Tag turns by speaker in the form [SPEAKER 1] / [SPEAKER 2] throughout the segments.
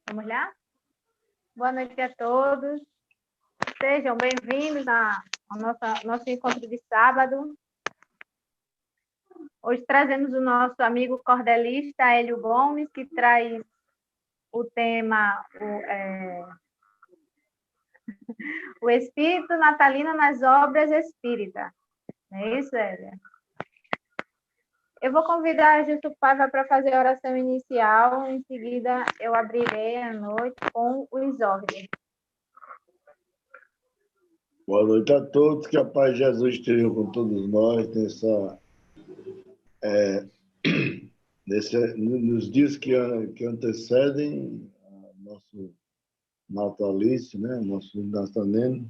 [SPEAKER 1] Vamos lá? Boa noite a todos. Sejam bem-vindos ao nosso encontro de sábado. Hoje trazemos o nosso amigo cordelista, Hélio Gomes, que traz o tema o espírito natalino nas obras espíritas. Não é isso, Hélio? Eu vou convidar a Justo Paiva para fazer a oração inicial. Em seguida, eu abrirei a noite com o exórdio.
[SPEAKER 2] Boa noite a todos, que a paz de Jesus esteja com todos nós nos dias que antecedem nosso natalício, né? Nosso nataleno.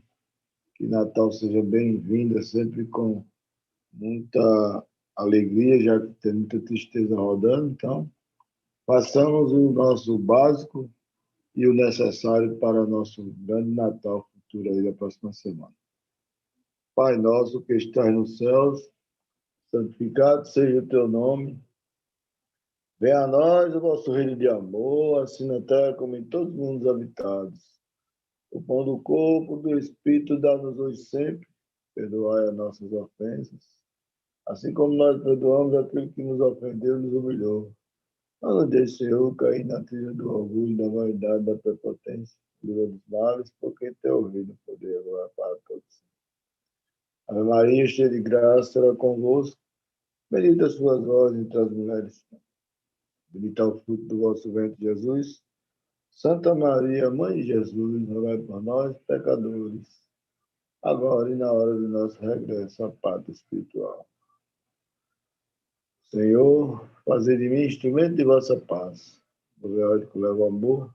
[SPEAKER 2] Que Natal seja bem-vindo, sempre com muita alegria, já que tem muita tristeza rodando. Então, façamos o nosso básico e o necessário para o nosso grande Natal futuro aí da próxima semana. Pai nosso que estás nos céus, santificado seja o teu nome. Venha a nós o vosso reino de amor, assim na terra como em todos os mundos habitados. O pão do corpo, do Espírito, dá-nos hoje sempre. Perdoai as nossas ofensas, assim como nós perdoamos aquele que nos ofendeu e nos humilhou. Não nos deixe, Senhor, cair na trilha do orgulho, da vaidade, da prepotência, livra dos males, porque teu ouvido o poder agora para todos. Ave Maria, cheia de graça, será convosco. Bendita sois vós entre as mulheres. Bendito é o fruto do vosso ventre, Jesus. Santa Maria, Mãe de Jesus, rogai por nós, pecadores, agora e na hora do nosso regresso à pátria espiritual. Senhor, fazei de mim instrumento de vossa paz. No houver que eu levo amor,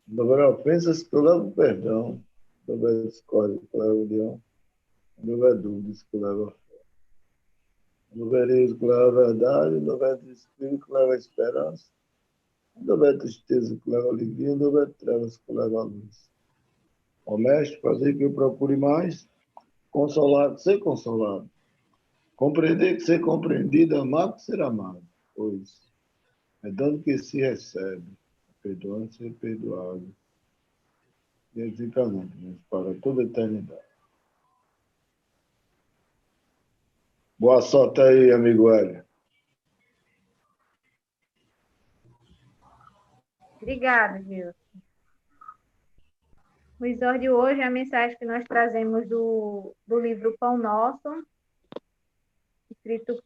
[SPEAKER 2] no houver ofensas que eu levo perdão, no houver discórdia que eu levo união, no houver dúvidas que eu levo fé. No houver erro que leva a verdade, no houver desespero que leva a esperança, no houver tristeza que leva a alegria, no houver trevas que leva a luz. Ó Mestre, fazer que eu procure mais, consolar que ser consolado, compreender que ser compreendido, amar que ser amado, pois é dando que se recebe, perdoando ser perdoado, e desencanante, mas para toda a eternidade. Boa sorte aí, amigo Hélio.
[SPEAKER 1] Obrigada, Gilson. O exórdio hoje é a mensagem que nós trazemos do livro Pão Nosso, escrito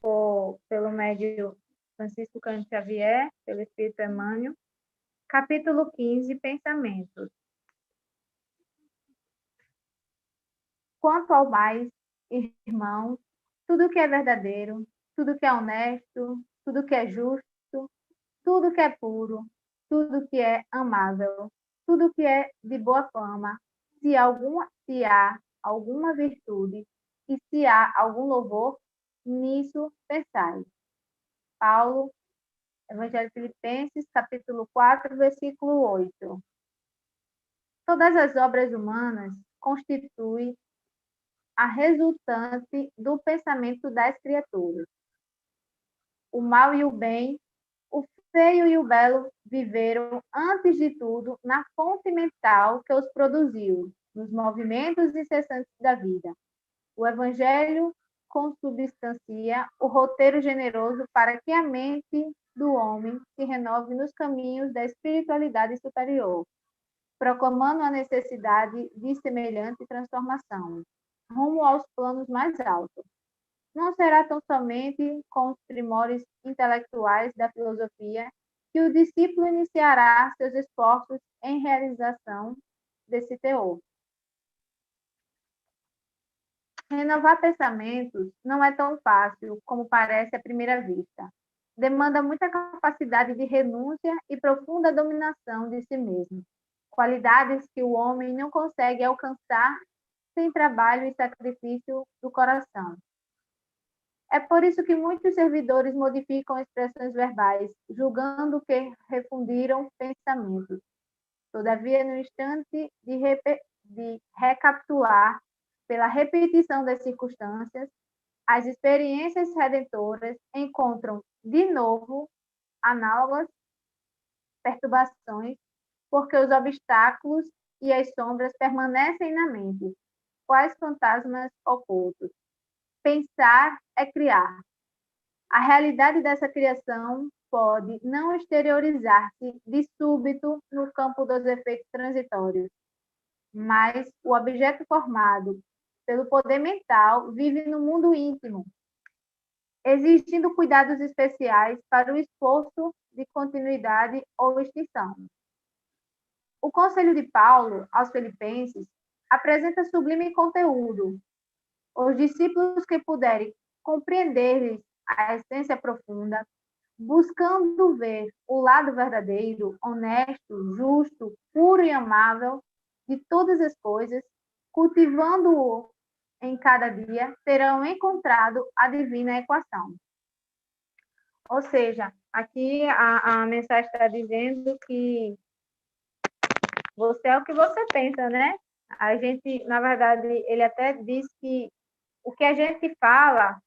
[SPEAKER 1] pelo médium Francisco Cândido Xavier, pelo Espírito Emmanuel, capítulo 15, Pensamentos. Quanto ao mais, irmãos, tudo que é verdadeiro, tudo que é honesto, tudo que é justo, tudo que é puro, tudo que é amável, tudo que é de boa fama, se há alguma virtude e se há algum louvor, nisso pensai. Paulo, Evangelho de Filipenses, capítulo 4, versículo 8. Todas as obras humanas constituem a resultante do pensamento das criaturas. O mal e o bem, o feio e o belo viveram, antes de tudo, na fonte mental que os produziu, nos movimentos incessantes da vida. O Evangelho consubstancia o roteiro generoso para que a mente do homem se renove nos caminhos da espiritualidade superior, proclamando a necessidade de semelhante transformação, rumo aos planos mais altos. Não será tão somente com os primores intelectuais da filosofia que o discípulo iniciará seus esforços em realização desse teor. Renovar pensamentos não é tão fácil como parece à primeira vista. Demanda muita capacidade de renúncia e profunda dominação de si mesmo, qualidades que o homem não consegue alcançar sem trabalho e sacrifício do coração. É por isso que muitos servidores modificam expressões verbais, julgando que refundiram pensamentos. Todavia, no instante de recapitular, pela repetição das circunstâncias, as experiências redentoras encontram, de novo, análogas perturbações porque os obstáculos e as sombras permanecem na mente, quais fantasmas ocultos. Pensar é criar. A realidade dessa criação pode não exteriorizar-se de súbito no campo dos efeitos transitórios, mas o objeto formado pelo poder mental vive no mundo íntimo, exigindo cuidados especiais para o esforço de continuidade ou extinção. O Conselho de Paulo aos Filipenses apresenta sublime conteúdo. Os discípulos que puderem compreender-lhes a essência profunda, buscando ver o lado verdadeiro, honesto, justo, puro e amável de todas as coisas, cultivando-o em cada dia, terão encontrado a divina equação. Ou seja, aqui a mensagem está dizendo que você é o que você pensa, né? A gente, na verdade, ele até diz que o que a gente fala,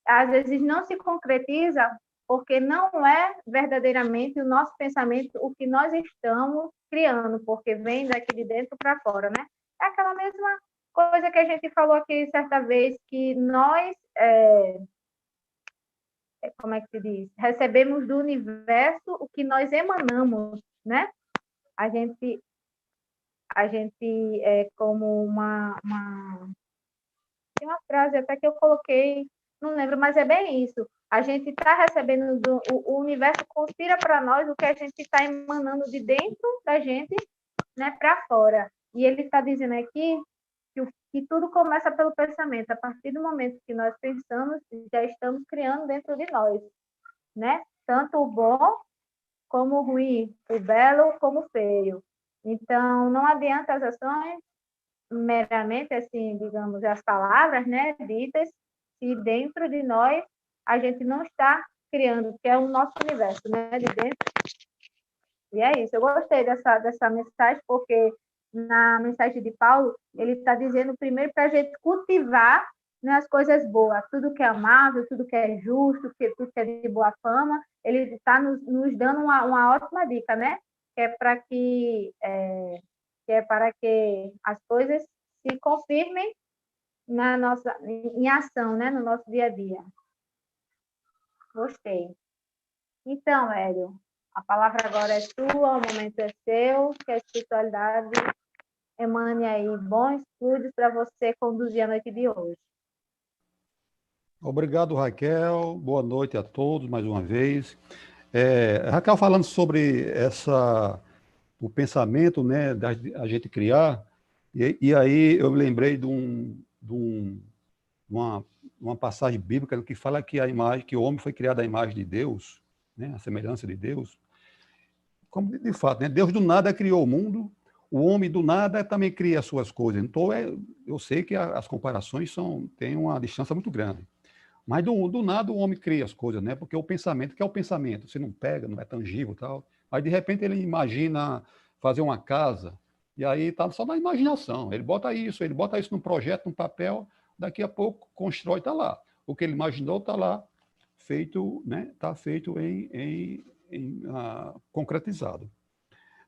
[SPEAKER 1] às vezes não se concretiza porque não é verdadeiramente o nosso pensamento o que nós estamos criando, porque vem daqui de dentro para fora, né? É aquela mesma coisa que a gente falou aqui certa vez, que nós, como é que se diz? Recebemos do universo o que nós emanamos, né? A gente é como tem uma frase até que eu coloquei, não lembro, mas é bem isso. A gente está recebendo, o universo conspira para nós o que a gente está emanando de dentro da gente, né, para fora. E ele está dizendo aqui que tudo começa pelo pensamento. A partir do momento que nós pensamos, já estamos criando dentro de nós, né? Tanto o bom como o ruim, o belo como o feio. Então, não adianta as ações meramente, assim, digamos, as palavras, né, ditas, se dentro de nós a gente não está criando, que é o nosso universo, né, de dentro. E é isso, eu gostei dessa mensagem, porque na mensagem de Paulo, ele está dizendo primeiro para a gente cultivar, né, as coisas boas, tudo que é amável, tudo que é justo, tudo que é de boa fama, ele está nos dando uma ótima dica, né, que é para que as coisas se confirmem em ação, né, no nosso dia a dia. Gostei. Então, Hélio, a palavra agora é sua, o momento é seu, que a espiritualidade emane aí bons estudos para você conduzir a noite de hoje.
[SPEAKER 3] Obrigado, Raquel. Boa noite a todos mais uma vez. Raquel, falando sobre o pensamento, né, da a gente criar, e aí eu me lembrei de uma passagem bíblica que fala que que o homem foi criado à imagem de Deus, né, a semelhança de Deus. Como de fato, né, Deus do nada criou o mundo, o homem do nada também cria as suas coisas. Então, eu sei que as comparações têm uma distância muito grande. Mas do nada o homem cria as coisas, né? Porque o pensamento, que é o pensamento? Você não pega, não é tangível e tal. Aí, de repente, ele imagina fazer uma casa, e aí está só na imaginação. Ele bota isso num projeto, num papel, daqui a pouco constrói, está lá. O que ele imaginou está lá, feito, né? Está feito concretizado.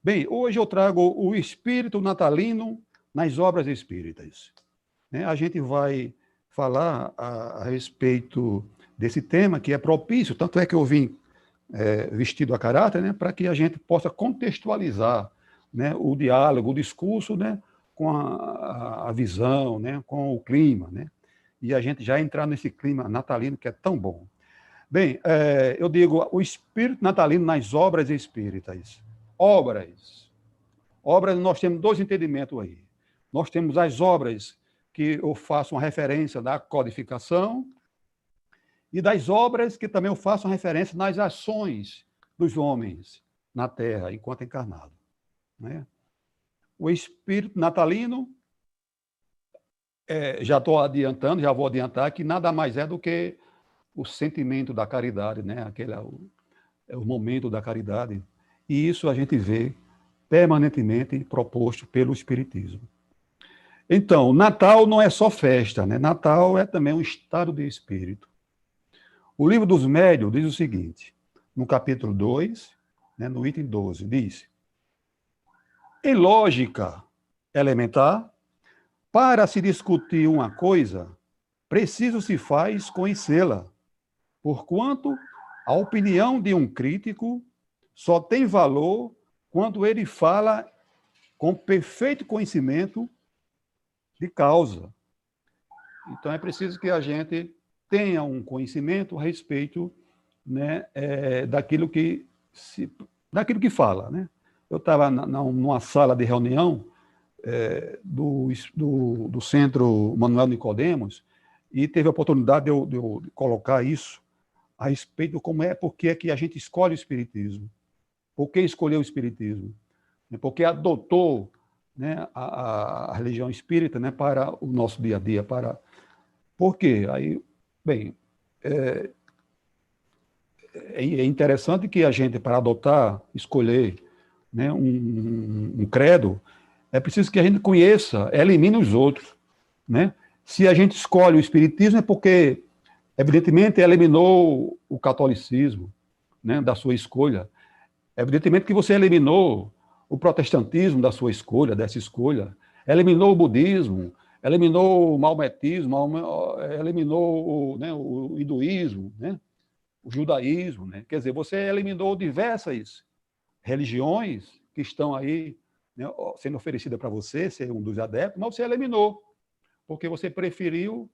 [SPEAKER 3] Bem, hoje eu trago o espírito natalino nas obras espíritas. Né? A gente vai falar a respeito desse tema que é propício, tanto é que eu vim vestido a caráter, né, para que a gente possa contextualizar, né, o diálogo, o discurso, né, com a visão, né, com o clima, né, e a gente já entrar nesse clima natalino que é tão bom. Bem, eu digo o espírito natalino nas obras espíritas. Obras, nós temos dois entendimentos aí. Nós temos as obras que eu faço uma referência da codificação, e das obras que também eu faço uma referência nas ações dos homens na Terra, enquanto encarnado. Né? O espírito natalino, já vou adiantar, que nada mais é do que o sentimento da caridade, né? Aquele é o momento da caridade. E isso a gente vê permanentemente proposto pelo Espiritismo. Então, Natal não é só festa, né? Natal é também um estado de espírito. O Livro dos Médiuns diz o seguinte, no capítulo 2, né, no item 12, diz: Em lógica elementar, para se discutir uma coisa, preciso se faz conhecê-la, porquanto a opinião de um crítico só tem valor quando ele fala com perfeito conhecimento de causa. Então, é preciso que a gente tenha um conhecimento a respeito, né, daquilo que fala. Né? Eu estava numa sala de reunião do Centro Manuel Nicodemos e teve a oportunidade de eu colocar isso a respeito de por que é que a gente escolhe o Espiritismo. Por que escolheu o Espiritismo? Porque adotou, né, a religião espírita, né, para o nosso dia a dia. Por quê? Aí, bem, é interessante que a gente, para adotar, escolher, né, um credo, é preciso que a gente conheça, elimine os outros. Né? Se a gente escolhe o Espiritismo é porque, evidentemente, eliminou o catolicismo, né, da sua escolha. Evidentemente que você eliminou o protestantismo da sua escolha, dessa escolha, eliminou o budismo, eliminou o maometismo, eliminou o hinduísmo, né? O judaísmo. Né? Quer dizer, você eliminou diversas religiões que estão aí, né, sendo oferecidas para você, ser um dos adeptos, mas você eliminou, porque você preferiu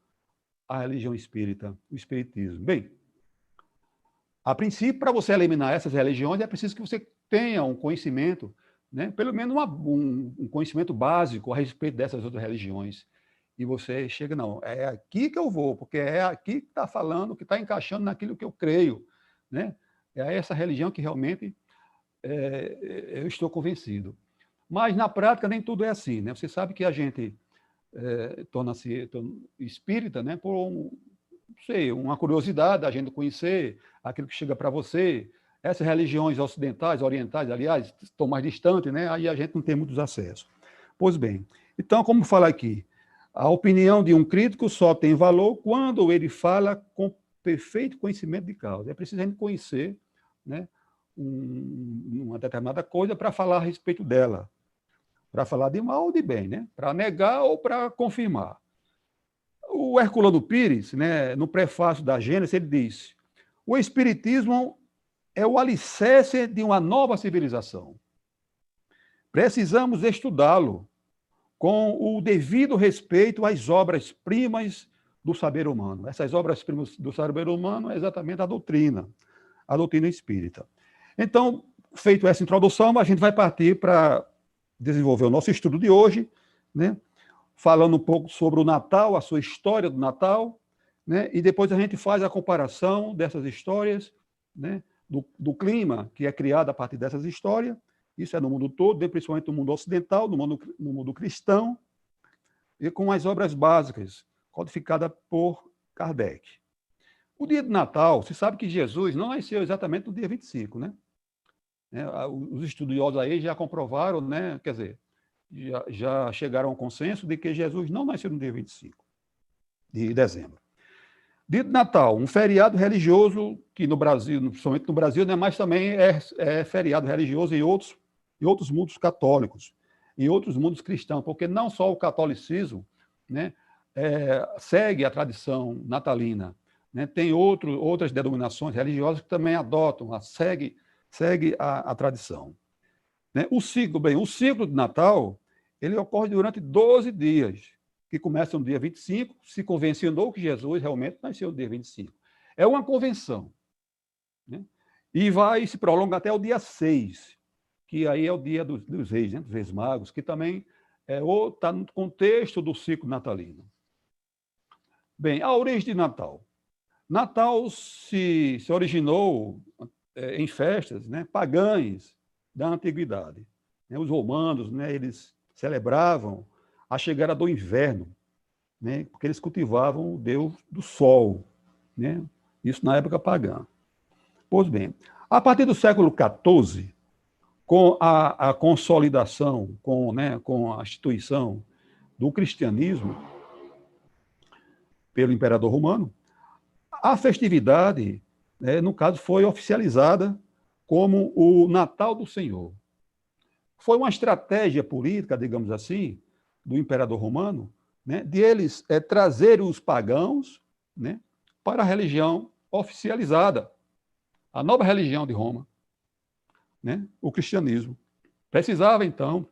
[SPEAKER 3] a religião espírita, o espiritismo. Bem, a princípio, para você eliminar essas religiões, é preciso que você tenha um conhecimento, né, pelo menos um conhecimento básico a respeito dessas outras religiões. E você chega, não, é aqui que eu vou, porque é aqui que está falando, que está encaixando naquilo que eu creio. Né? É essa religião que realmente eu estou convencido. Mas, na prática, nem tudo é assim. Né? Você sabe que a gente torna-se espírita, né, por não sei, uma curiosidade da gente conhecer aquilo que chega para você. Essas religiões ocidentais, orientais, aliás, estão mais distantes, né? Aí a gente não tem muitos acessos. Pois bem, então, como fala aqui, a opinião de um crítico só tem valor quando ele fala com perfeito conhecimento de causa. É preciso a gente conhecer, né, uma determinada coisa para falar a respeito dela, para falar de mal ou de bem, né? Para negar ou para confirmar. O Herculano Pires, né, no prefácio da Gênesis, ele diz: o Espiritismo é o alicerce de uma nova civilização. Precisamos estudá-lo com o devido respeito às obras-primas do saber humano. Essas obras-primas do saber humano é exatamente a doutrina espírita. Então, feito essa introdução, a gente vai partir para desenvolver o nosso estudo de hoje, né? Falando um pouco sobre o Natal, a sua história do Natal, né? E depois a gente faz a comparação dessas histórias, né? Do clima que é criado a partir dessas histórias. Isso é no mundo todo, principalmente no mundo ocidental, no mundo cristão, e com as obras básicas, codificadas por Kardec. O dia de Natal, se sabe que Jesus não nasceu exatamente no dia 25, né? Os estudiosos aí já comprovaram, né? Quer dizer, já chegaram ao consenso de que Jesus não nasceu no dia 25 de dezembro. Dia de Natal, um feriado religioso que no Brasil, principalmente no Brasil, né, mas também é feriado religioso em outros mundos católicos, em outros mundos cristãos, porque não só o catolicismo, né, segue a tradição natalina, né, tem outras denominações religiosas que também adotam, segue a tradição. Né? O ciclo de Natal, ele ocorre durante 12 dias, que começa no dia 25, se convencionou que Jesus realmente nasceu no dia 25. É uma convenção. Né? E vai se prolongar até o dia 6, que aí é o dia dos reis, né? Dos reis magos, que também está no contexto do ciclo natalino. Bem, a origem de Natal. Natal se originou em festas, né, pagãs da antiguidade. Os romanos, né, eles celebravam a chegada do inverno, né, porque eles cultivavam o deus do sol, né, isso na época pagã. Pois bem, a partir do século XIV, com a consolidação, com a instituição do cristianismo pelo imperador romano, a festividade, né, no caso, foi oficializada como o Natal do Senhor. foi uma estratégia política, digamos assim, do imperador romano, né, de eles trazerem os pagãos, né, para a religião oficializada, a nova religião de Roma, né, o cristianismo. Precisava, então,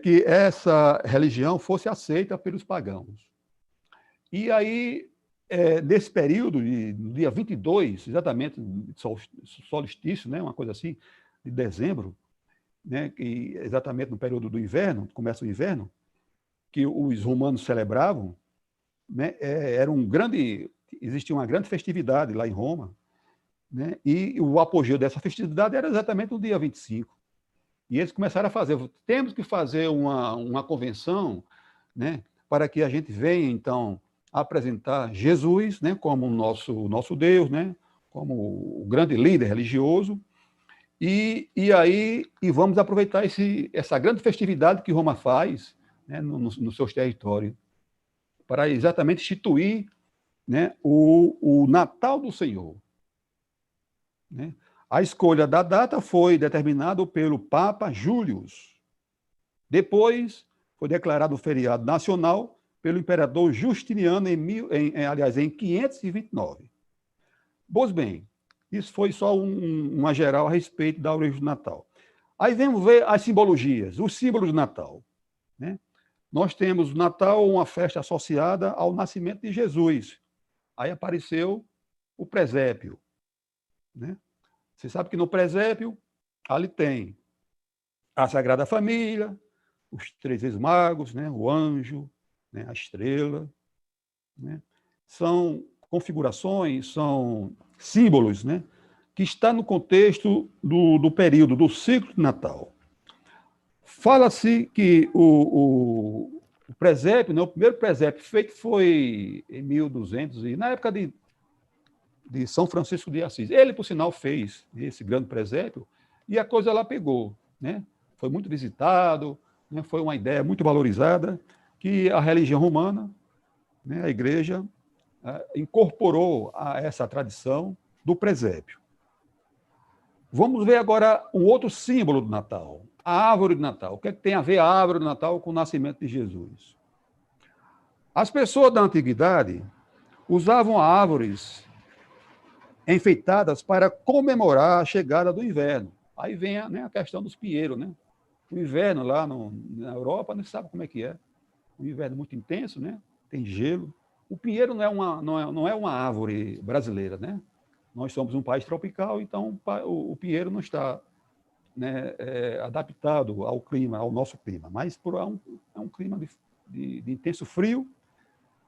[SPEAKER 3] que essa religião fosse aceita pelos pagãos. E aí, nesse período, no dia 22, exatamente, solstício, né, uma coisa assim, de dezembro, né, que exatamente no período do inverno, começa o inverno, que os romanos celebravam, né, existia uma grande festividade lá em Roma, né, e o apogeu dessa festividade era exatamente no dia 25. E eles começaram a fazer, temos que fazer uma convenção, né, para que a gente venha, então, apresentar Jesus, né, como nosso Deus, né, como o grande líder religioso, e vamos aproveitar essa grande festividade que Roma faz, né, nos seus territórios, para exatamente instituir, né, o Natal do Senhor. Né? A escolha da data foi determinada pelo Papa Júlio. Depois, foi declarado feriado nacional pelo imperador Justiniano em 529. Pois bem, isso foi só uma geral a respeito da origem do Natal. Aí vamos ver as simbologias, os símbolos do Natal. Né? Nós temos o Natal, uma festa associada ao nascimento de Jesus. Aí apareceu o presépio. Né? Você sabe que no presépio, ali tem a Sagrada Família, os 3 Reis Magos, né? O anjo, né? A estrela. Né? São configurações, são símbolos, né? Que está no contexto do período, do ciclo de Natal. Fala-se que o presépio, né? O primeiro presépio feito foi em 1200, e na época de São Francisco de Assis. Ele, por sinal, fez esse grande presépio e a coisa lá pegou. Né? Foi muito visitado, né? Foi uma ideia muito valorizada que a religião romana, né? A igreja, incorporou a essa tradição do presépio. Vamos ver agora um outro símbolo do Natal, a árvore de Natal. O que é que tem a ver a árvore do Natal com o nascimento de Jesus? As pessoas da antiguidade usavam árvores enfeitadas para comemorar a chegada do inverno. Aí vem a questão dos pinheiros. Né? O inverno lá na Europa, não sabe como é que é. Um inverno muito intenso, né? Tem gelo. O pinheiro não é uma árvore brasileira. Né? Nós somos um país tropical, então o pinheiro não está, né, adaptado ao clima, ao nosso clima, mas é um clima de intenso frio.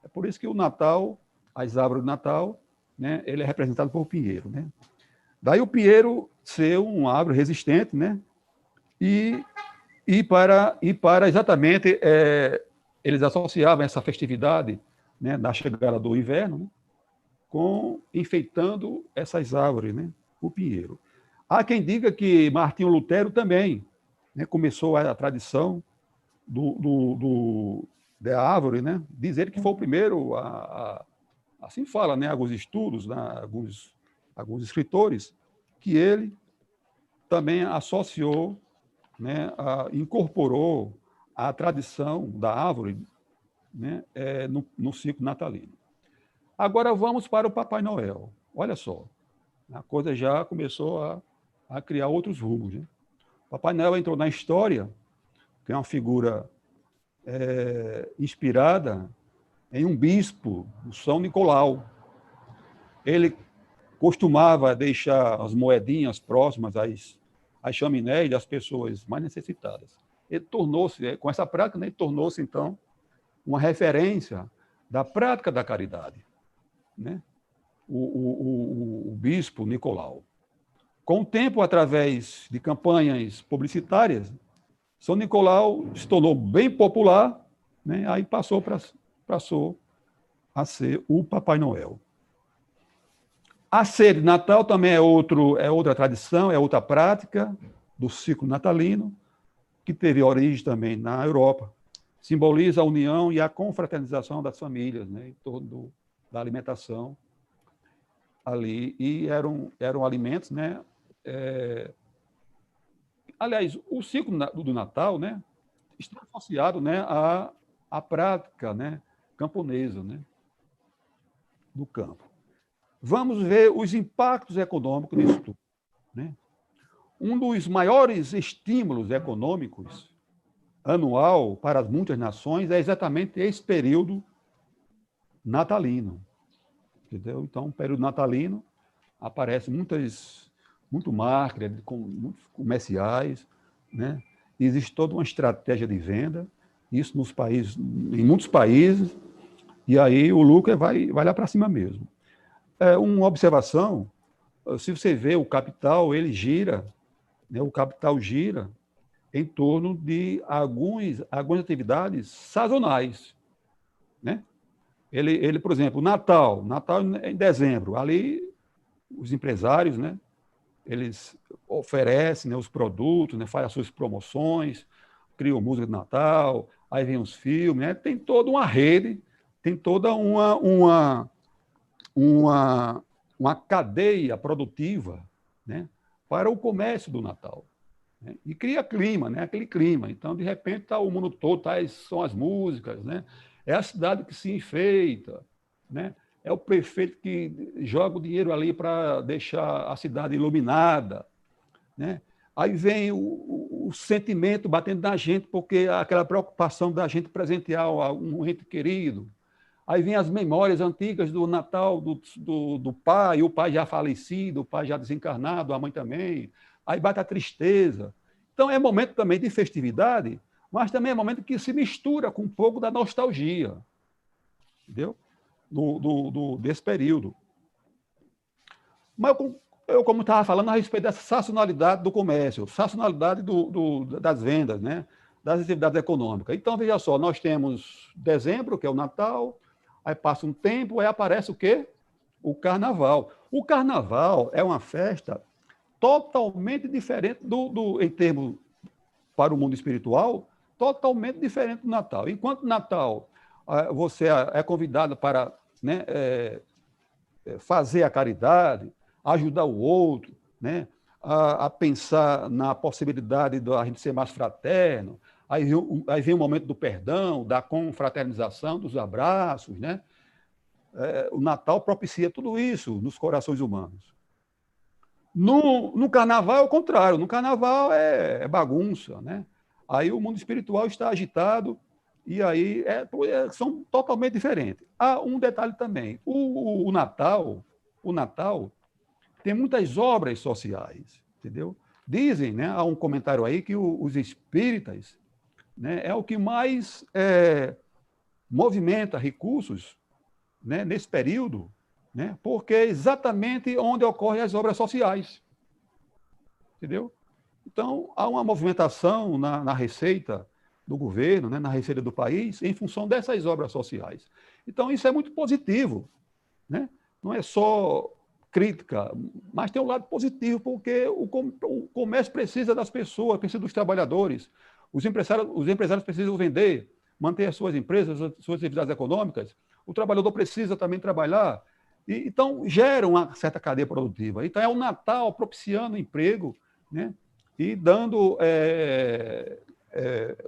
[SPEAKER 3] É por isso que o Natal, as árvores de Natal, né, ele é representado por pinheiro. Né? Daí o pinheiro ser uma árvore resistente, né? E para exatamente, eles associavam essa festividade, né, da chegada do inverno, né, com enfeitando essas árvores, né, o pinheiro. Há quem diga que Martinho Lutero também, né, começou a tradição da árvore, né, dizer que foi o primeiro assim fala, né, alguns estudos, né, alguns escritores, que ele também associou, né, incorporou a tradição da árvore, né, no ciclo natalino. Agora vamos para o Papai Noel. Olha só, a coisa já começou a criar outros rumos. Né? O Papai Noel entrou na história, que é uma figura inspirada em um bispo, o São Nicolau. Ele costumava deixar as moedinhas próximas às chaminés das pessoas mais necessitadas. Ele tornou-se, com essa prática, né, ele tornou-se, então, uma referência da prática da caridade. Né? O bispo Nicolau. Com o tempo, através de campanhas publicitárias, São Nicolau se tornou bem popular, né? Aí passou a ser o Papai Noel. A ceia de Natal também é outra tradição, é outra prática do ciclo natalino, que teve origem também na Europa. Simboliza a união e a confraternização das famílias, né, em torno da alimentação ali. E eram alimentos, né, aliás, o ciclo do Natal, né, está associado, né, à prática, né, camponesa, né, do campo. Vamos ver os impactos econômicos disso tudo, né? Um dos maiores estímulos econômicos anual para muitas nações é exatamente esse período natalino, entendeu? Então, no período natalino aparece muito marketing, muitos comerciais, né? Existe toda uma estratégia de venda, isso nos países, em muitos países, e aí o lucro vai lá para cima mesmo. Uma observação, se você vê o capital, ele gira, né? O capital gira em torno de algumas atividades sazonais, né? Ele, por exemplo, Natal em dezembro, ali os empresários, né, eles oferecem, né, os produtos, né, fazem as suas promoções, criam música de Natal, aí vem os filmes, né, tem toda uma rede, tem toda uma cadeia produtiva, né, para o comércio do Natal. Né, e cria clima, né, aquele clima. Então, de repente, tá o mundo todo, são as músicas, né, é a cidade que se enfeita, né, é o prefeito que joga o dinheiro ali para deixar a cidade iluminada, né? Aí vem o sentimento batendo na gente, porque aquela preocupação da gente presentear um ente querido. Aí vem as memórias antigas do Natal do pai, o pai já falecido, o pai já desencarnado, a mãe também. Aí bate a tristeza. Então, é momento também de festividade, mas também é momento que se mistura com um pouco da nostalgia, entendeu? Desse período. Mas eu como estava falando a respeito dessa sazonalidade do comércio, sazonalidade das vendas, né? Das atividades econômicas. Então, veja só, nós temos dezembro, que é o Natal, aí passa um tempo, aí aparece o quê? O Carnaval. O Carnaval é uma festa totalmente diferente em termos para o mundo espiritual, totalmente diferente do Natal. Enquanto o Natal você é convidado para, né, fazer a caridade, ajudar o outro, né, a pensar na possibilidade de a gente ser mais fraterno, aí vem o momento do perdão, da confraternização, dos abraços, né? O Natal propicia tudo isso nos corações humanos. No Carnaval é o contrário, no Carnaval é bagunça, né? Aí o mundo espiritual está agitado, e aí são totalmente diferentes. Há um detalhe também, o Natal tem muitas obras sociais, entendeu? Dizem, né, há um comentário aí que os espíritas, né, é o que mais movimenta recursos, né, nesse período, né, porque é exatamente onde ocorrem as obras sociais, entendeu? Então, há uma movimentação na receita do governo, né, na receita do país, em função dessas obras sociais. Então, isso é muito positivo, né? Não é só crítica, mas tem um lado positivo, porque o comércio precisa das pessoas, precisa dos trabalhadores. Os empresários precisam vender, manter as suas empresas, as suas atividades econômicas. O trabalhador precisa também trabalhar. Então, gera uma certa cadeia produtiva. Então, é o Natal propiciando emprego, né? E dando,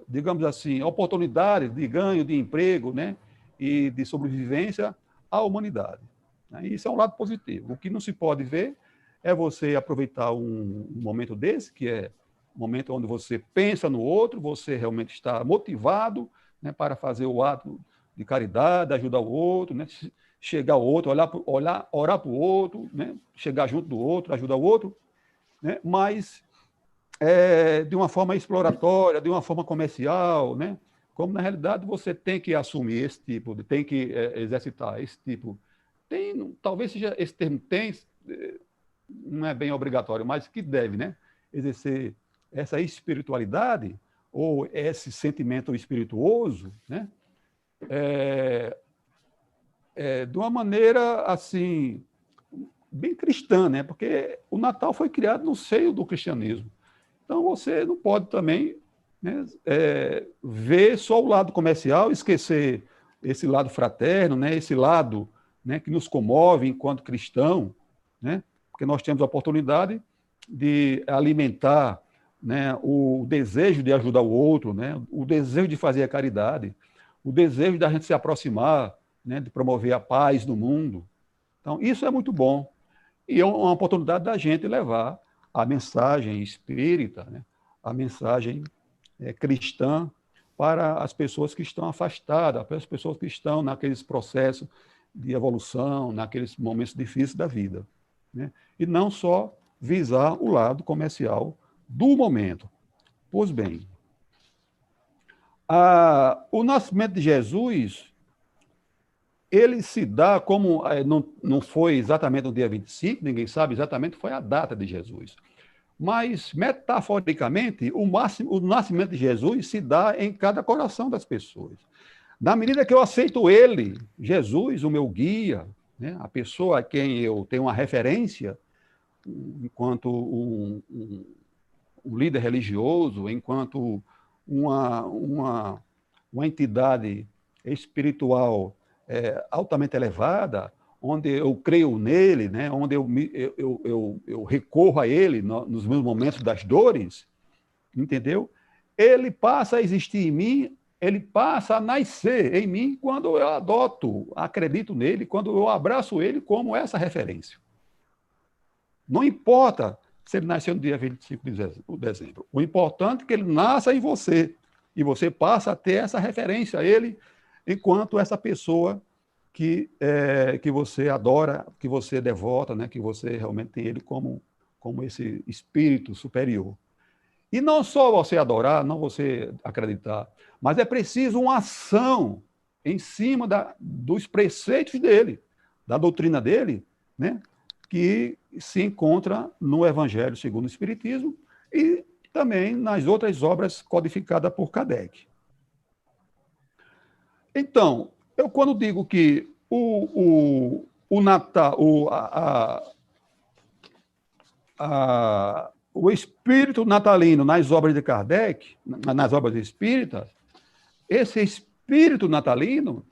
[SPEAKER 3] digamos assim, oportunidades de ganho de emprego, né? E de sobrevivência à humanidade. Isso é um lado positivo. O que não se pode ver é você aproveitar um momento desse, que é um momento onde você pensa no outro, você realmente está motivado, né, para fazer o ato de caridade, ajudar o outro, né, chegar ao outro, orar para o outro, né, chegar junto do outro, ajudar o outro, né, mas de uma forma exploratória, de uma forma comercial, né, como na realidade você tem que assumir esse tipo, tem que exercitar esse tipo. Talvez seja esse termo não é bem obrigatório, mas que deve, né, exercer essa espiritualidade ou esse sentimento espirituoso, né, de uma maneira assim bem cristã, né, porque o Natal foi criado no seio do cristianismo. Então você não pode também, né, ver só o lado comercial, esquecer esse lado fraterno, né, esse lado, né, que nos comove enquanto cristão, né, porque nós temos a oportunidade de alimentar né, o desejo de ajudar o outro, né, o desejo de fazer a caridade, o desejo da gente se aproximar, né, de promover a paz no mundo. Então, isso é muito bom. E é uma oportunidade da gente levar a mensagem espírita, né, a mensagem cristã para as pessoas que estão afastadas, para as pessoas que estão naqueles processos de evolução, naqueles momentos difíceis da vida, né? E não só visar o lado comercial do momento. Pois bem, o nascimento de Jesus, ele se dá como, não foi exatamente no dia 25, ninguém sabe exatamente, foi a data de Jesus. Mas, metaforicamente, o nascimento de Jesus se dá em cada coração das pessoas. Na medida que eu aceito ele, Jesus, o meu guia, né, a pessoa a quem eu tenho uma referência, enquanto um líder religioso, enquanto uma entidade espiritual altamente elevada, onde eu creio nele, né, onde eu recorro a ele nos meus momentos das dores, entendeu? Ele passa a existir em mim, ele passa a nascer em mim quando eu adoto, acredito nele, quando eu abraço ele como essa referência. Não importa se ele nasceu no dia 25 de dezembro. O importante é que ele nasça em você e você passa a ter essa referência a ele enquanto essa pessoa que você adora, que você devota, né? Que você realmente tem ele como esse espírito superior. E não só você adorar, não você acreditar, mas é preciso uma ação em cima dos preceitos dele, da doutrina dele, né? Que se encontra no Evangelho segundo o Espiritismo e também nas outras obras codificadas por Kardec. Então, eu quando digo que o Natal, o espírito natalino nas obras de Kardec, nas obras espíritas, esse espírito natalino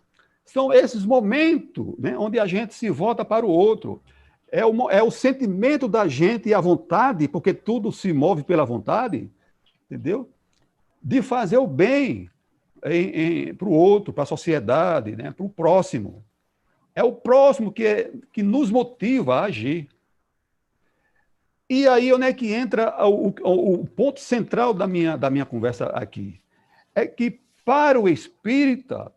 [SPEAKER 3] são esses momentos, né, onde a gente se volta para o outro. É o sentimento da gente e a vontade, porque tudo se move pela vontade, entendeu? De fazer o bem para o outro, para a sociedade, né, para o próximo. É o próximo que nos motiva a agir. E aí, onde é que entra o ponto central da minha conversa aqui? É que, para o espírita,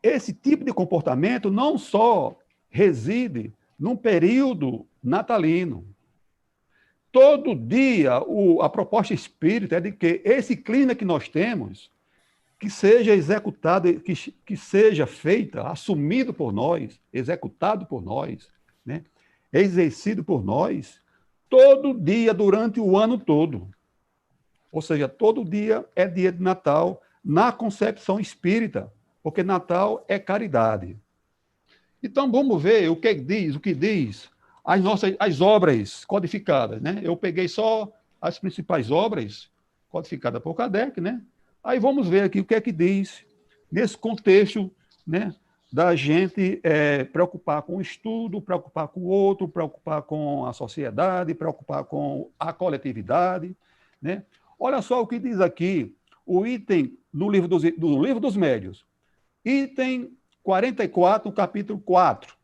[SPEAKER 3] esse tipo de comportamento não só reside num período natalino. Todo dia, a proposta espírita é de que esse clima que nós temos, que seja executado, que seja feita, assumido por nós, executado por nós, né? Exercido por nós, todo dia, durante o ano todo. Ou seja, todo dia é dia de Natal na concepção espírita, porque Natal é caridade. Então, vamos ver o que diz as obras codificadas, né? Eu peguei só as principais obras codificadas por Kardec, né? Aí vamos ver aqui o que é que diz nesse contexto, né, da gente preocupar com o estudo, preocupar com o outro, preocupar com a sociedade, preocupar com a coletividade, né? Olha só o que diz aqui o item do livro dos Médiuns, item 44, capítulo 4.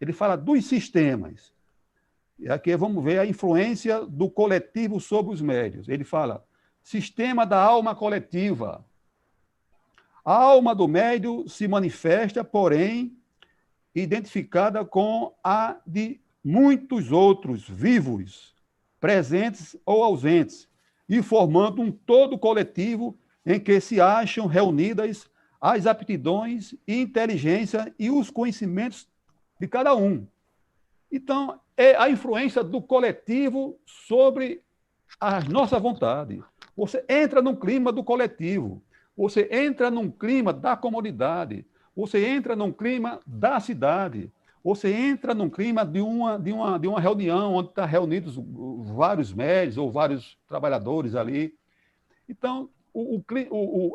[SPEAKER 3] Ele fala dos sistemas. E aqui vamos ver a influência do coletivo sobre os médiuns. Ele fala: sistema da alma coletiva. A alma do médium se manifesta, porém, identificada com a de muitos outros vivos, presentes ou ausentes, e formando um todo coletivo em que se acham reunidas as aptidões e inteligência e os conhecimentos de cada um. Então, é a influência do coletivo sobre a nossa vontade. Você entra num clima do coletivo, você entra num clima da comunidade, você entra num clima da cidade, você entra num clima de uma reunião onde estão reunidos vários médios ou vários trabalhadores ali. Então,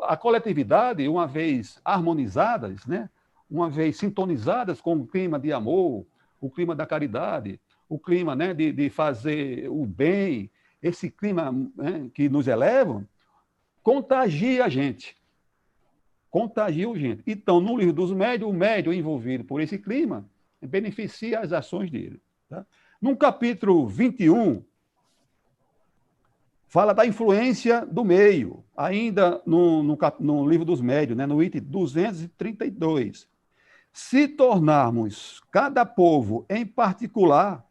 [SPEAKER 3] a coletividade, uma vez harmonizadas, né, uma vez sintonizadas com o clima de amor, o clima da caridade, o clima, né, de fazer o bem esse clima, né, que nos eleva, contagia a gente. Contagia a gente. Então, no livro dos médios, o médium envolvido por esse clima beneficia as ações dele. Tá? No capítulo 21, fala da influência do meio, ainda no livro dos médios, né, no item 232. Se tornarmos cada povo em particular,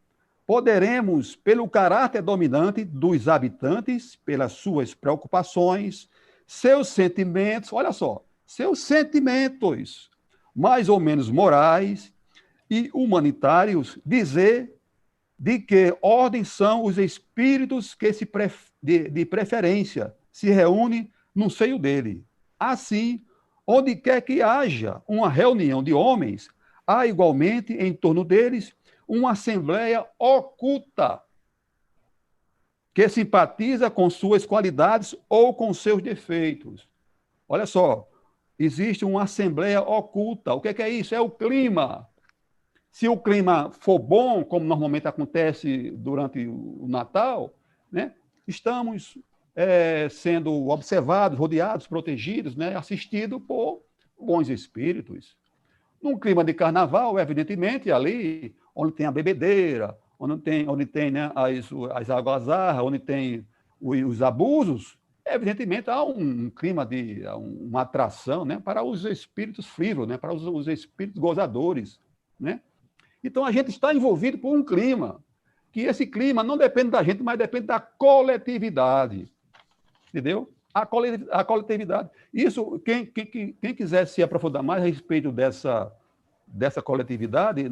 [SPEAKER 3] poderemos, pelo caráter dominante dos habitantes, pelas suas preocupações, seus sentimentos, olha só, seus sentimentos mais ou menos morais e humanitários, dizer de que ordem são os espíritos que de preferência se reúnem no seio dele. Assim, onde quer que haja uma reunião de homens, há igualmente em torno deles uma assembleia oculta que simpatiza com suas qualidades ou com seus defeitos. Olha só, existe uma assembleia oculta. O que é isso? É o clima. Se o clima for bom, como normalmente acontece durante o Natal, né, estamos sendo observados, rodeados, protegidos, né, assistidos por bons espíritos. Num clima de carnaval, evidentemente, ali onde tem a bebedeira, onde tem, né, as algazarras, onde tem os abusos, evidentemente há um clima de uma atração, né, para os espíritos frívolos, né, para os espíritos gozadores, né? Então, a gente está envolvido por um clima, que esse clima não depende da gente, mas depende da coletividade. Entendeu? A coletividade. Isso, quem quiser se aprofundar mais a respeito dessa coletividade,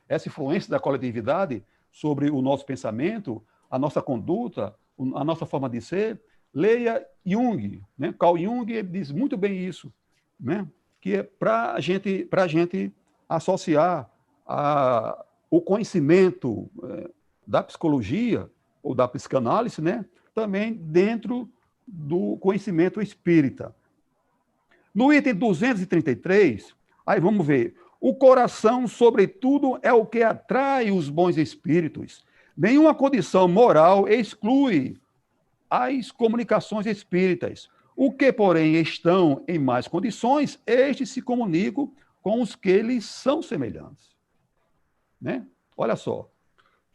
[SPEAKER 3] essa influência da coletividade sobre o nosso pensamento, a nossa conduta, a nossa forma de ser, leia Jung. Né? Carl Jung ele diz muito bem isso, né? Que é para a gente associar o conhecimento da psicologia ou da psicanálise, né, também dentro do conhecimento espírita. No item 233, aí vamos ver, o coração, sobretudo, é o que atrai os bons espíritos. Nenhuma condição moral exclui as comunicações espíritas. O que, porém, estão em mais condições, estes se comunicam com os que lhes são semelhantes. Né? Olha só,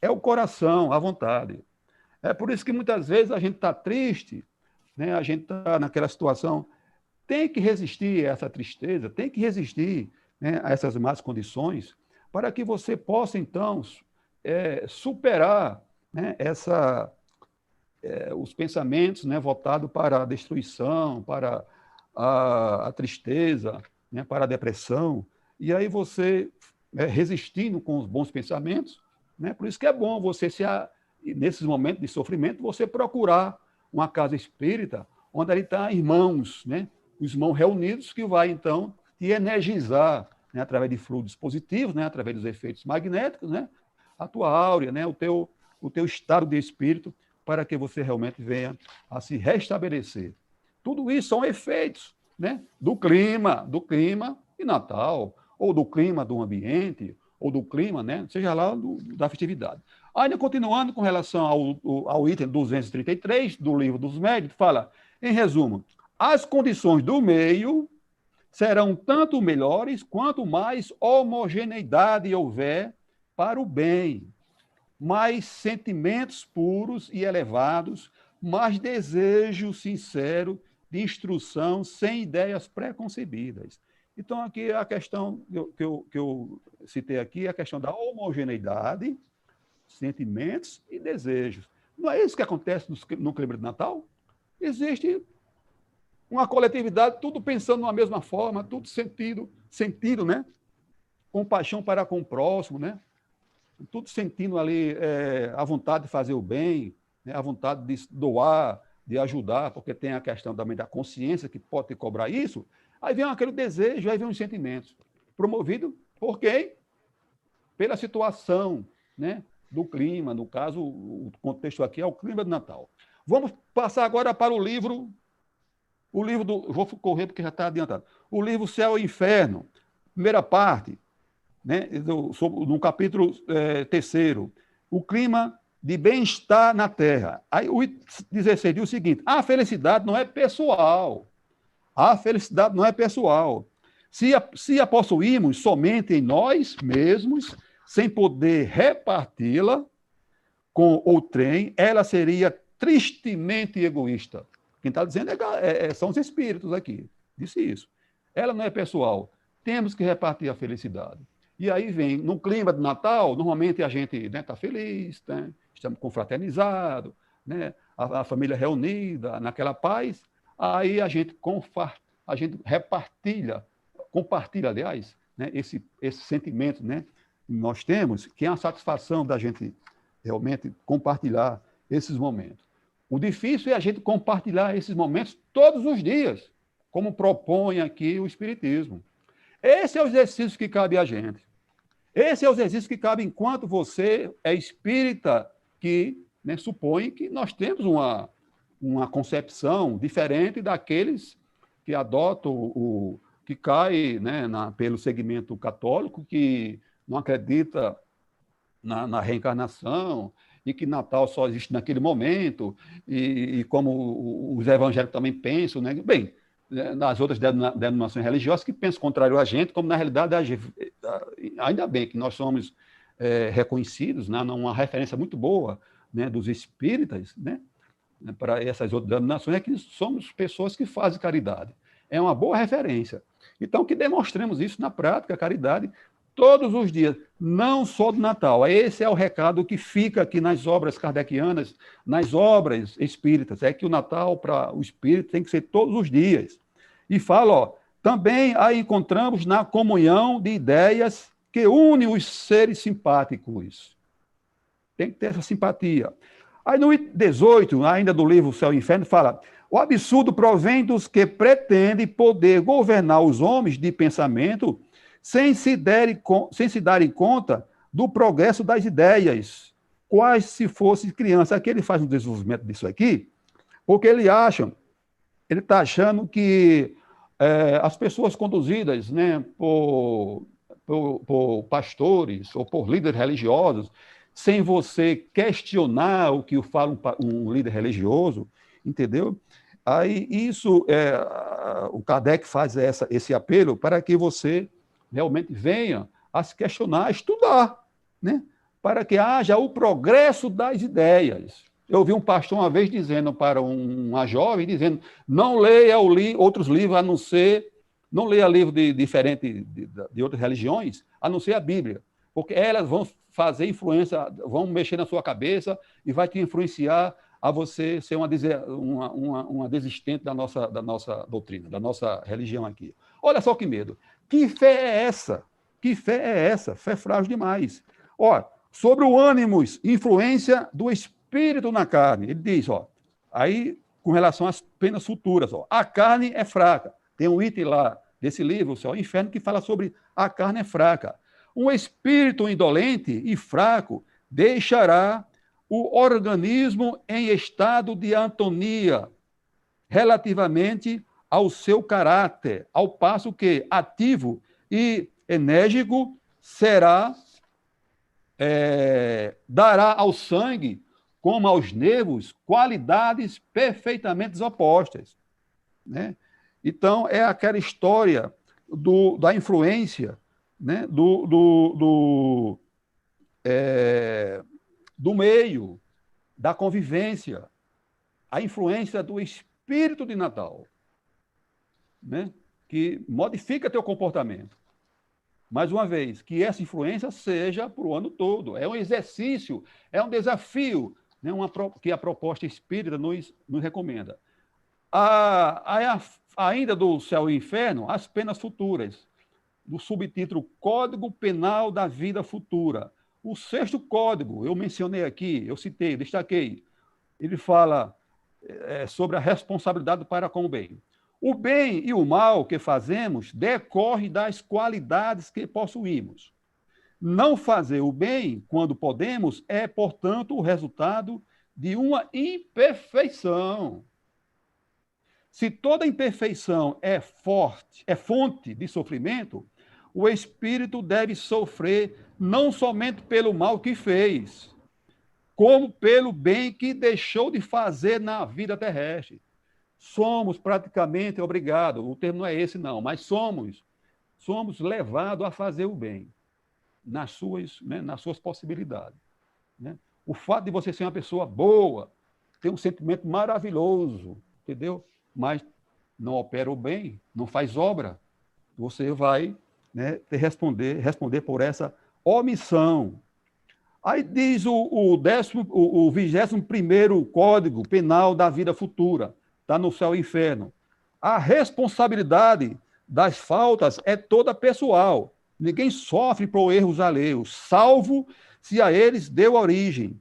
[SPEAKER 3] é o coração, a vontade. É por isso que muitas vezes a gente está triste, né? A gente está naquela situação, tem que resistir a essa tristeza, tem que resistir, né, a essas más condições, para que você possa, então, superar, né, os pensamentos, né, voltados para a destruição, para a tristeza, né, para a depressão. E aí você, resistindo com os bons pensamentos, né, por isso que é bom você, nesses momentos de sofrimento, você procurar uma casa espírita onde ali estão irmãos, né, os irmãos reunidos, que vai, então, te energizar, né, através de fluidos positivos, né, através dos efeitos magnéticos, né, a tua áurea, né, o teu estado de espírito, para que você realmente venha a se restabelecer. Tudo isso são efeitos, né, do clima de Natal, ou do clima do ambiente, ou do clima, né, seja lá da festividade. Ainda continuando com relação ao item 233 do Livro dos Médios, fala, em resumo, as condições do meio serão tanto melhores quanto mais homogeneidade houver para o bem, mais sentimentos puros e elevados, mais desejo sincero de instrução sem ideias preconcebidas. Então, aqui a questão que eu citei aqui é a questão da homogeneidade, sentimentos e desejos. Não é isso que acontece no clima de Natal? Existe uma coletividade, tudo pensando na mesma forma, tudo sentindo, né? Compaixão para com o próximo, né? Tudo sentindo ali a vontade de fazer o bem, né? A vontade de doar, de ajudar, porque tem a questão também da consciência que pode te cobrar isso. Aí vem aquele desejo, aí vem os sentimentos. Promovido por quem? Pela situação, né, do clima. No caso, o contexto aqui é o clima do Natal. Vamos passar agora para o livro vou correr porque já está adiantado. O livro Céu e Inferno, primeira parte, né, no capítulo 3º, o clima de bem-estar na terra. Aí o 16 diz o seguinte: a felicidade não é pessoal. A felicidade não é pessoal. Se a possuímos somente em nós mesmos, sem poder reparti-la com outrem, ela seria tristemente egoísta. Quem está dizendo são os espíritos aqui. Disse isso. Ela não é pessoal. Temos que repartir a felicidade. E aí vem, no clima de Natal, normalmente a gente está feliz, né? Estamos confraternizados, né? A família reunida, naquela paz. Aí a gente compartilha, aliás, né? esse sentimento, né? Que nós temos, que é a satisfação da gente realmente compartilhar esses momentos. O difícil é a gente compartilhar esses momentos todos os dias, como propõe aqui o Espiritismo. Esse é o exercício que cabe a gente. Esse é o exercício que cabe enquanto você é espírita, que, né, supõe que nós temos uma concepção diferente daqueles que adotam que cai, né, pelo segmento católico, que não acredita na reencarnação e que Natal só existe naquele momento, e como os evangélicos também pensam, né? Bem, nas outras denominações religiosas que pensam contrário a gente, como na realidade, ainda bem que nós somos reconhecidos, né, numa referência muito boa, né, dos espíritas, né, para essas outras denominações, é que somos pessoas que fazem caridade. É uma boa referência. Então, que demonstremos isso na prática, a caridade, todos os dias, não só do Natal. Esse é o recado que fica aqui nas obras kardecianas, nas obras espíritas, é que o Natal para o espírito tem que ser todos os dias. E fala, também a encontramos na comunhão de ideias que une os seres simpáticos. Tem que ter essa simpatia. Aí no 18, ainda do livro Céu e Inferno, fala: o absurdo provém dos que pretendem poder governar os homens de pensamento sem se darem conta do progresso das ideias, quais se fosse criança. Aqui ele faz um desenvolvimento disso aqui, porque ele está achando que as pessoas conduzidas, né, por pastores ou por líderes religiosos, sem você questionar o que fala um líder religioso, entendeu? Aí isso, o Kardec faz esse apelo para que você realmente venha a se questionar, a estudar, né? Para que haja o progresso das ideias. Eu ouvi um pastor uma vez dizendo para uma jovem, dizendo, não leia outros livros, a não ser, não leia livro diferente de outras religiões, a não ser a Bíblia, porque elas vão fazer influência, vão mexer na sua cabeça e vai te influenciar a você ser uma desistente da nossa doutrina, da nossa religião aqui. Olha só que medo. Que fé é essa? Que fé é essa? Fé frágil demais. Ó, sobre o ânimos, influência do espírito na carne. Ele diz, ó, aí com relação às penas futuras, ó, a carne é fraca. Tem um item lá desse livro, o Céu e o Inferno, que fala sobre a carne é fraca. Um espírito indolente e fraco deixará o organismo em estado de atonia relativamente ao seu caráter, ao passo que ativo e enérgico dará ao sangue, como aos nervos, qualidades perfeitamente opostas, né? Então, é aquela história da influência, né, do meio, da convivência, a influência do espírito de Natal, né, que modifica teu comportamento. Mais uma vez, que essa influência seja para o ano todo. É um exercício, é um desafio, né, que a proposta espírita nos recomenda. Ainda do Céu e Inferno, as penas futuras, do subtítulo Código Penal da Vida Futura. O 6º código, eu mencionei aqui, eu citei, destaquei, ele fala sobre a responsabilidade para com o bem. O bem e o mal que fazemos decorre das qualidades que possuímos. Não fazer o bem quando podemos é, portanto, o resultado de uma imperfeição. Se toda imperfeição é fonte de sofrimento, o espírito deve sofrer não somente pelo mal que fez, como pelo bem que deixou de fazer na vida terrestre. Somos praticamente obrigados, o termo não é esse não, mas somos levados a fazer o bem nas suas possibilidades. Né? O fato de você ser uma pessoa boa, ter um sentimento maravilhoso, entendeu? Mas não opera o bem, não faz obra, você vai, né, responder por essa omissão. Aí diz o 21º Código Penal da Vida Futura, está no céu e inferno. A responsabilidade das faltas é toda pessoal. Ninguém sofre por erros alheios, salvo se a eles deu origem,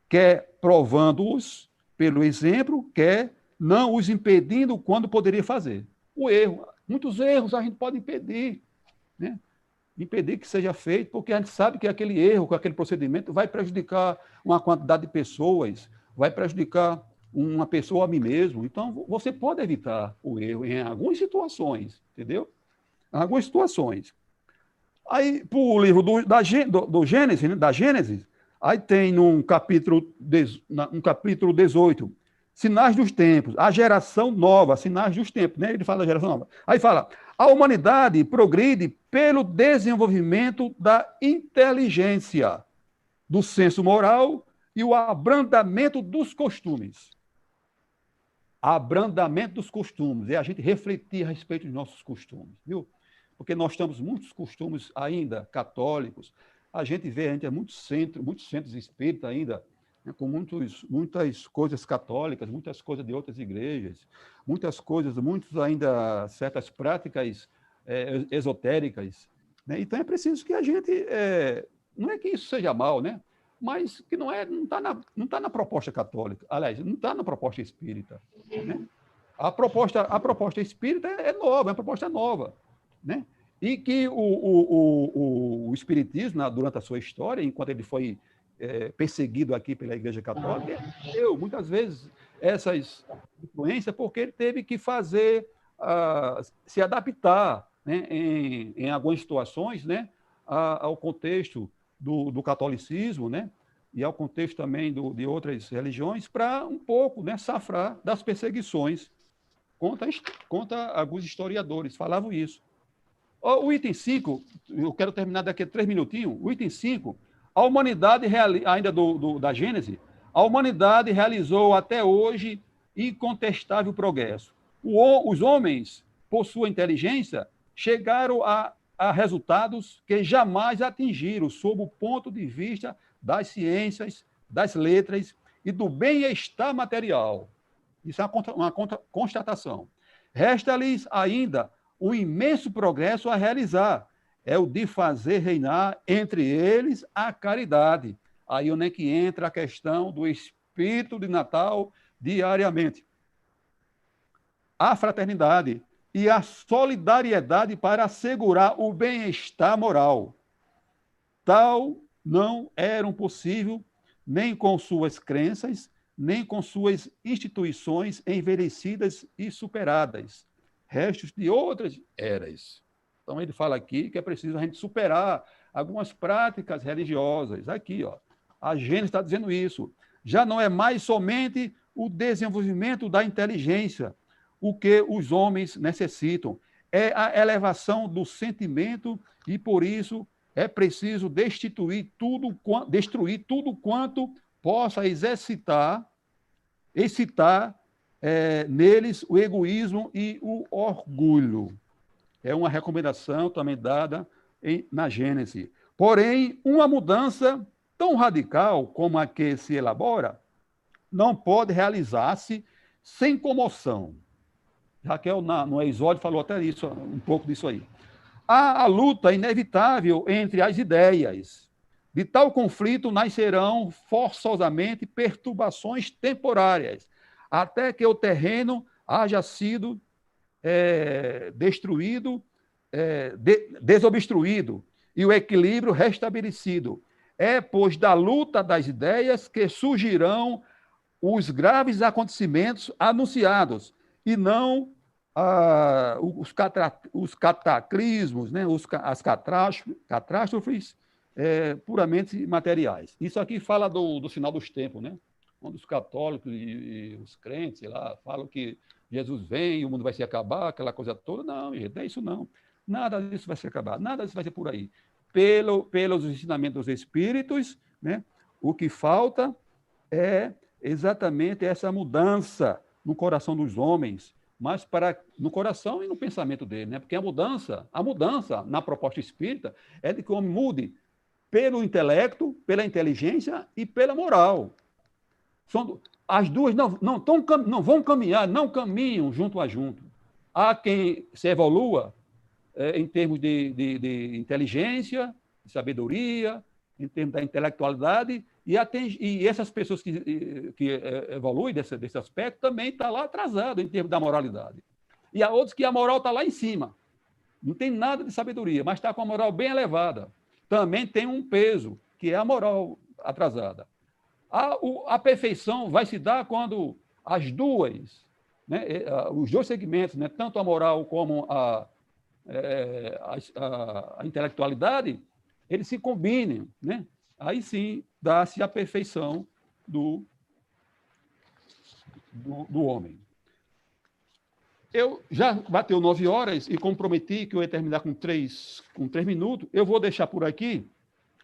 [SPEAKER 3] quer provando-os pelo exemplo, quer não os impedindo quando poderia fazer. O erro, muitos erros a gente pode impedir, né? Impedir que seja feito, porque a gente sabe que aquele erro, com aquele procedimento, vai prejudicar uma quantidade de pessoas, vai prejudicar uma pessoa a mim mesmo. Então, você pode evitar o erro em algumas situações, entendeu? Em algumas situações. Aí, para o livro do Gênesis, né, da Gênesis, aí tem no capítulo 18, sinais dos tempos, a geração nova, sinais dos tempos, né? Ele fala da geração nova. Aí fala, a humanidade progride pelo desenvolvimento da inteligência, do senso moral e o abrandamento dos costumes. Abrandamento dos costumes, é a gente refletir a respeito dos nossos costumes, viu? Porque nós temos muitos costumes ainda católicos, a gente é muitos centros espíritas ainda, né, com muitas coisas católicas, muitas coisas de outras igrejas, muitas ainda certas práticas esotéricas, né? Então é preciso que a gente, não é que isso seja mal, né? Mas que não está na proposta católica, aliás, não está na proposta espírita, né? A proposta espírita é nova, é uma proposta nova, né? E que o espiritismo, durante a sua história, enquanto ele foi perseguido aqui pela Igreja Católica, ele deu muitas vezes essas influências porque ele teve que se adaptar, né, em algumas situações, né, ao contexto do catolicismo, né, e ao contexto também de outras religiões, para um pouco, né, safrar das perseguições. Conta alguns historiadores, falavam isso. O item 5, eu quero terminar daqui a 3 minutinhos. O item 5, a humanidade, ainda da Gênese, a humanidade realizou até hoje incontestável progresso. Os homens, por sua inteligência, chegaram a resultados que jamais atingiram sob o ponto de vista das ciências, das letras e do bem-estar material. Isso é uma constatação. Resta-lhes ainda um imenso progresso a realizar, é o de fazer reinar entre eles a caridade. Aí onde é que entra a questão do espírito de Natal diariamente. A fraternidade e a solidariedade para assegurar o bem-estar moral. Tal não eram possível nem com suas crenças, nem com suas instituições envelhecidas e superadas, restos de outras eras. Então, ele fala aqui que é preciso a gente superar algumas práticas religiosas. Aqui, ó, a Gênesis está dizendo isso. Já não é mais somente o desenvolvimento da inteligência o que os homens necessitam. É a elevação do sentimento e, por isso, é preciso destruir tudo quanto possa excitar neles o egoísmo e o orgulho. É uma recomendação também dada na Gênesis. Porém, uma mudança tão radical como a que se elabora não pode realizar-se sem comoção. Raquel, no episódio, falou até isso, um pouco disso aí. Há a luta inevitável entre as ideias. De tal conflito nascerão forçosamente perturbações temporárias, até que o terreno haja sido destruído, desobstruído e o equilíbrio restabelecido. É, pois, da luta das ideias que surgirão os graves acontecimentos anunciados, e não os cataclismos, né, as catástrofes puramente materiais. Isso aqui fala do final dos tempos, né? Onde os católicos e os crentes, sei lá, falam que Jesus vem e o mundo vai se acabar, aquela coisa toda. Não, gente, não é isso não. Nada disso vai se acabar, nada disso vai ser por aí. Pelos ensinamentos dos espíritos, né? O que falta é exatamente essa mudança no coração dos homens, mas no coração e no pensamento dele, né? Porque a mudança na proposta espírita é de que o homem mude pelo intelecto, pela inteligência e pela moral. As duas não vão caminhar, não caminham junto a junto. Há quem se evolua em termos de inteligência, de sabedoria, em termos da intelectualidade, e essas pessoas que evoluem desse aspecto também estão lá atrasado em termos da moralidade. E há outros que a moral está lá em cima. Não tem nada de sabedoria, mas está com a moral bem elevada. Também tem um peso, que é a moral atrasada. A perfeição vai se dar quando as duas, né, os dois segmentos, né, tanto a moral como a intelectualidade, eles se combinem, né? Aí sim dá-se a perfeição do homem. Eu já bateu 9 horas e comprometi que eu ia terminar com 3 minutos. Eu vou deixar por aqui,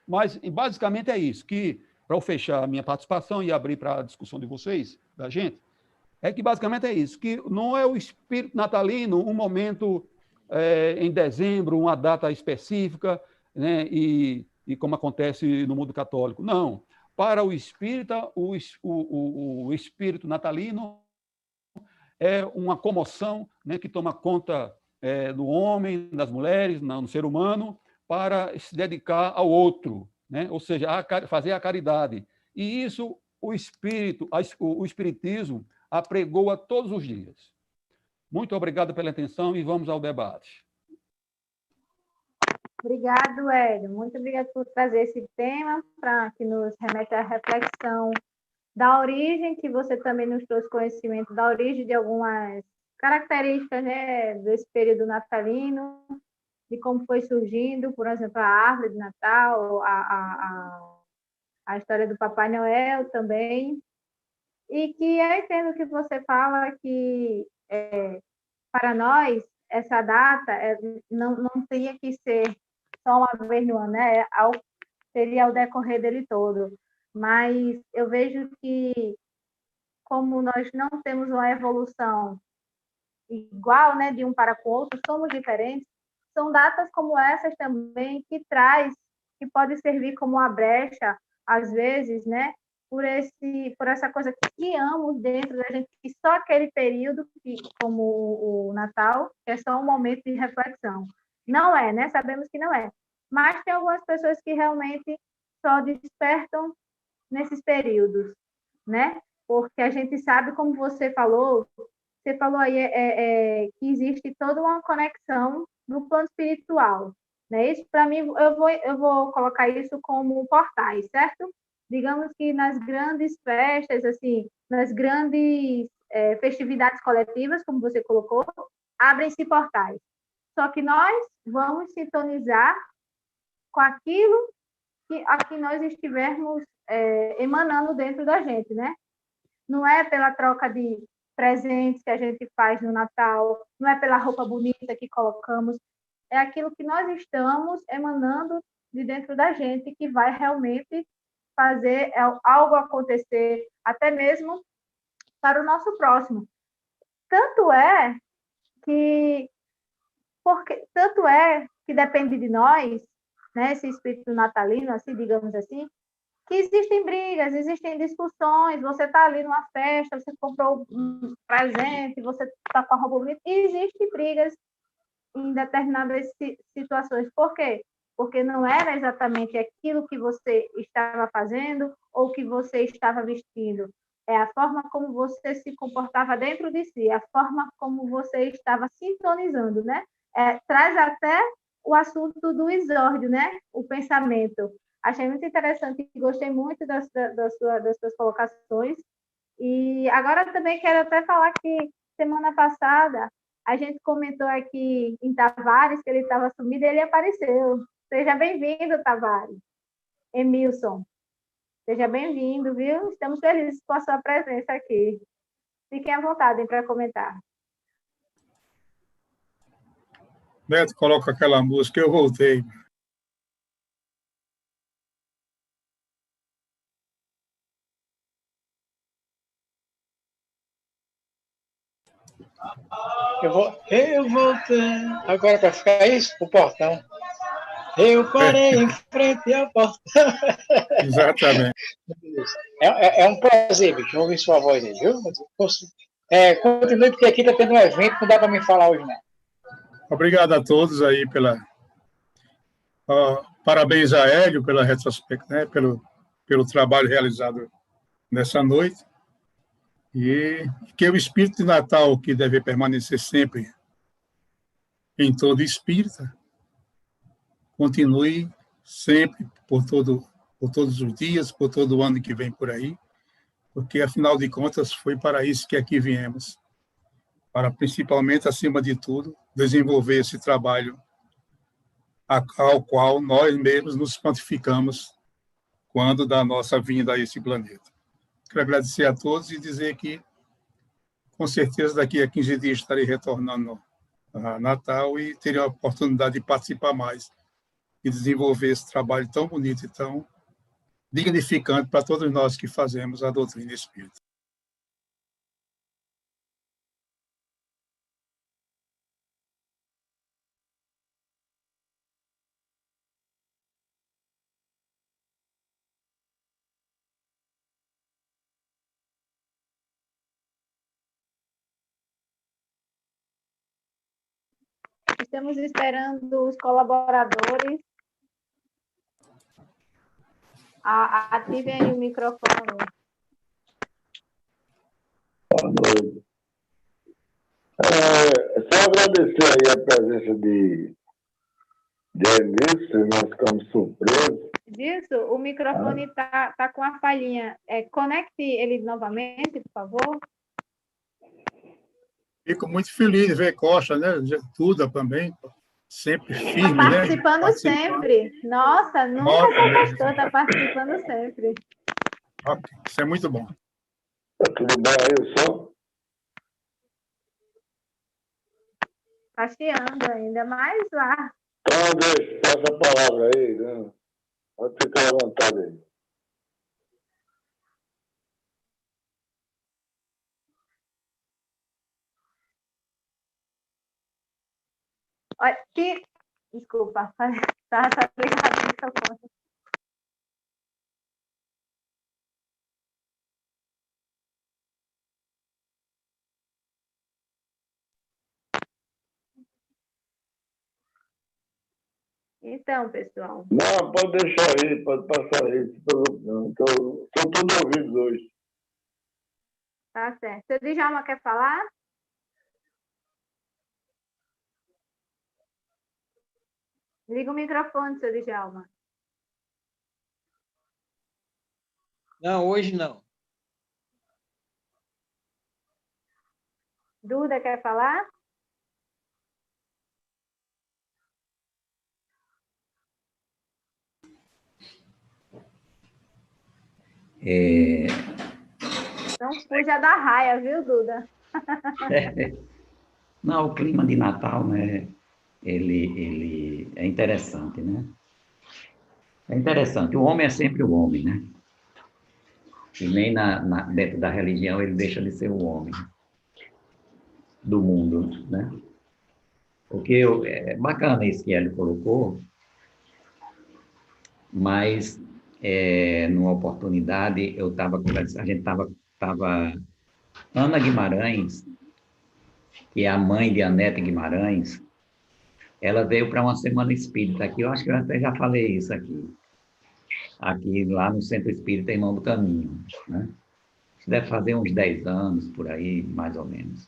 [SPEAKER 3] mas basicamente é isso, que para eu fechar a minha participação e abrir para a discussão de vocês, da gente, é que basicamente é isso, que não é o espírito natalino um momento em dezembro, uma data específica, né, e como acontece no mundo católico. Não. Para o espírita, o espírito natalino é uma comoção, né, que toma conta do homem, das mulheres, no ser humano, para se dedicar ao outro, né? Ou seja, fazer a caridade. E isso o espiritismo apregoa todos os dias. Muito obrigado pela atenção e vamos ao debate.
[SPEAKER 1] Obrigado, Hélio. Muito obrigado por trazer esse tema para que nos remete à reflexão da origem, que você também nos trouxe conhecimento da origem de algumas características, né, desse período natalino, de como foi surgindo, por exemplo, a árvore de Natal, a história do Papai Noel também, e que eu entendo que você fala que, para nós, essa data não teria que ser só uma vez no ano, né? Seria ao decorrer dele todo. Mas eu vejo que, como nós não temos uma evolução igual, né, de um para o outro, somos diferentes, são datas como essas também que pode servir como uma brecha, às vezes, né, por essa coisa que criamos dentro da gente, que só aquele período, como o Natal, é só um momento de reflexão. Não é, né? Sabemos que não é. Mas tem algumas pessoas que realmente só despertam nesses períodos, né? Porque a gente sabe, como você falou aí que existe toda uma conexão no plano espiritual, né? Isso, para mim, eu vou colocar isso como portais, certo? Digamos que nas grandes festas, assim, nas grandes festividades coletivas, como você colocou, abrem-se portais. Só que nós vamos sintonizar com aquilo a que nós estivermos emanando dentro da gente, né? Não é pela troca de presentes que a gente faz no Natal, não é pela roupa bonita que colocamos, é aquilo que nós estamos emanando de dentro da gente que vai realmente fazer algo acontecer, até mesmo para o nosso próximo. Tanto é que depende de nós, né, esse espírito natalino, assim, digamos assim, que existem brigas, existem discussões, você está ali numa festa, você comprou um presente, você está com a roupa bonita, e existem brigas em determinadas situações. Por quê? Porque não era exatamente aquilo que você estava fazendo ou que você estava vestindo. É a forma como você se comportava dentro de si, a forma como você estava sintonizando, né? Traz até o assunto do exórdio, né? O pensamento. Achei muito interessante e gostei muito das suas colocações. E agora também quero até falar que semana passada a gente comentou aqui em Tavares que ele estava sumido e ele apareceu. Seja bem-vindo, Tavares. Emilson, seja bem-vindo, viu? Estamos felizes com a sua presença aqui. Fiquem à vontade para comentar.
[SPEAKER 4] Neto, coloca aquela música, eu voltei.
[SPEAKER 5] Eu voltei. Agora para ficar isso, o portão. Eu parei em frente ao portão.
[SPEAKER 4] Exatamente.
[SPEAKER 5] É um prazer, bicho, ouvir sua voz aí, viu? Continue, porque aqui está tendo um evento, não dá para me falar hoje, não.
[SPEAKER 4] Obrigado a todos aí parabéns a Hélio pela retrospectiva, né, pelo trabalho realizado nessa noite. E que o espírito de Natal, que deve permanecer sempre em todo espírita, continue sempre, por todos os dias, por todo o ano que vem por aí, porque, afinal de contas, foi para isso que aqui viemos, para, principalmente, acima de tudo, desenvolver esse trabalho ao qual nós mesmos nos pontificamos quando da nossa vinda a esse planeta. Quero agradecer a todos e dizer que, com certeza, daqui a 15 dias estarei retornando a Natal e terei a oportunidade de participar mais e desenvolver esse trabalho tão bonito e tão dignificante para todos nós que fazemos a doutrina espírita.
[SPEAKER 1] Estamos esperando os colaboradores. Ativem aí o microfone.
[SPEAKER 2] Boa noite. Só agradecer aí a presença de Emílio, nós ficamos surpresos.
[SPEAKER 1] Disso, o microfone tá com a falhinha. Conecte ele novamente, por favor.
[SPEAKER 4] Fico muito feliz de ver Costa, né? Duda também, sempre firme,
[SPEAKER 1] Participando
[SPEAKER 4] né?
[SPEAKER 1] Sempre. Nossa, nunca se afastou, está participando sempre.
[SPEAKER 4] Ok, isso é muito bom.
[SPEAKER 2] Tudo bem aí, o som?
[SPEAKER 1] Está chiando ainda, mas lá.
[SPEAKER 2] Então, deixa, passa a palavra aí, né? Pode ficar à vontade aí.
[SPEAKER 1] Olha, desculpa, estava ligado o microfone. Então, pessoal.
[SPEAKER 2] Não, pode deixar aí, pode passar aí. Estou todo ouvido hoje.
[SPEAKER 1] Tá certo. Seu Djalma quer falar? Liga o microfone, seu Djalma.
[SPEAKER 5] Não, hoje não.
[SPEAKER 1] Duda quer falar? Então fuja da raia, viu, Duda?
[SPEAKER 6] Não, o clima de Natal, né, ele é interessante, né? É interessante. O homem é sempre o homem, né? E nem dentro da religião ele deixa de ser o homem do mundo, né? Porque é bacana isso que ele colocou, mas numa oportunidade eu estava conversando, a gente estava Ana Guimarães, que é a mãe de Anete Guimarães, ela veio para uma semana espírita aqui, eu acho que eu até já falei isso aqui lá no Centro Espírita Irmão do Caminho, né? Isso deve fazer uns 10 anos, por aí, mais ou menos.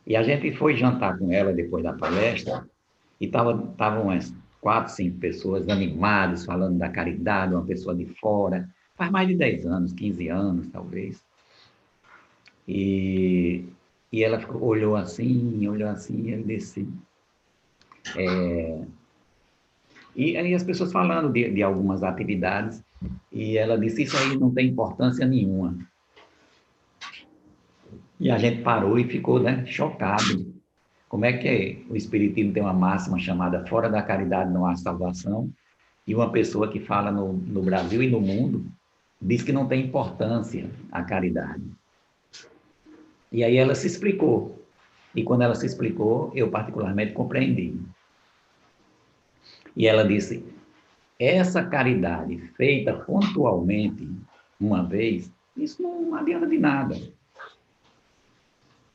[SPEAKER 6] E a gente foi jantar com ela depois da palestra, e estavam umas 4, 5 pessoas animadas, falando da caridade, uma pessoa de fora, faz mais de 10 anos, 15 anos, talvez. E ela olhou assim, e ele disse, E aí as pessoas falando de algumas atividades, e ela disse, isso aí não tem importância nenhuma. E a gente parou e ficou, né, chocado. Como é que o Espiritismo tem uma máxima chamada fora da caridade não há salvação, e uma pessoa que fala no Brasil e no mundo diz que não tem importância a caridade. E aí ela se explicou. E quando ela se explicou, eu particularmente compreendi. E ela disse, essa caridade feita pontualmente, uma vez, isso não adianta de nada.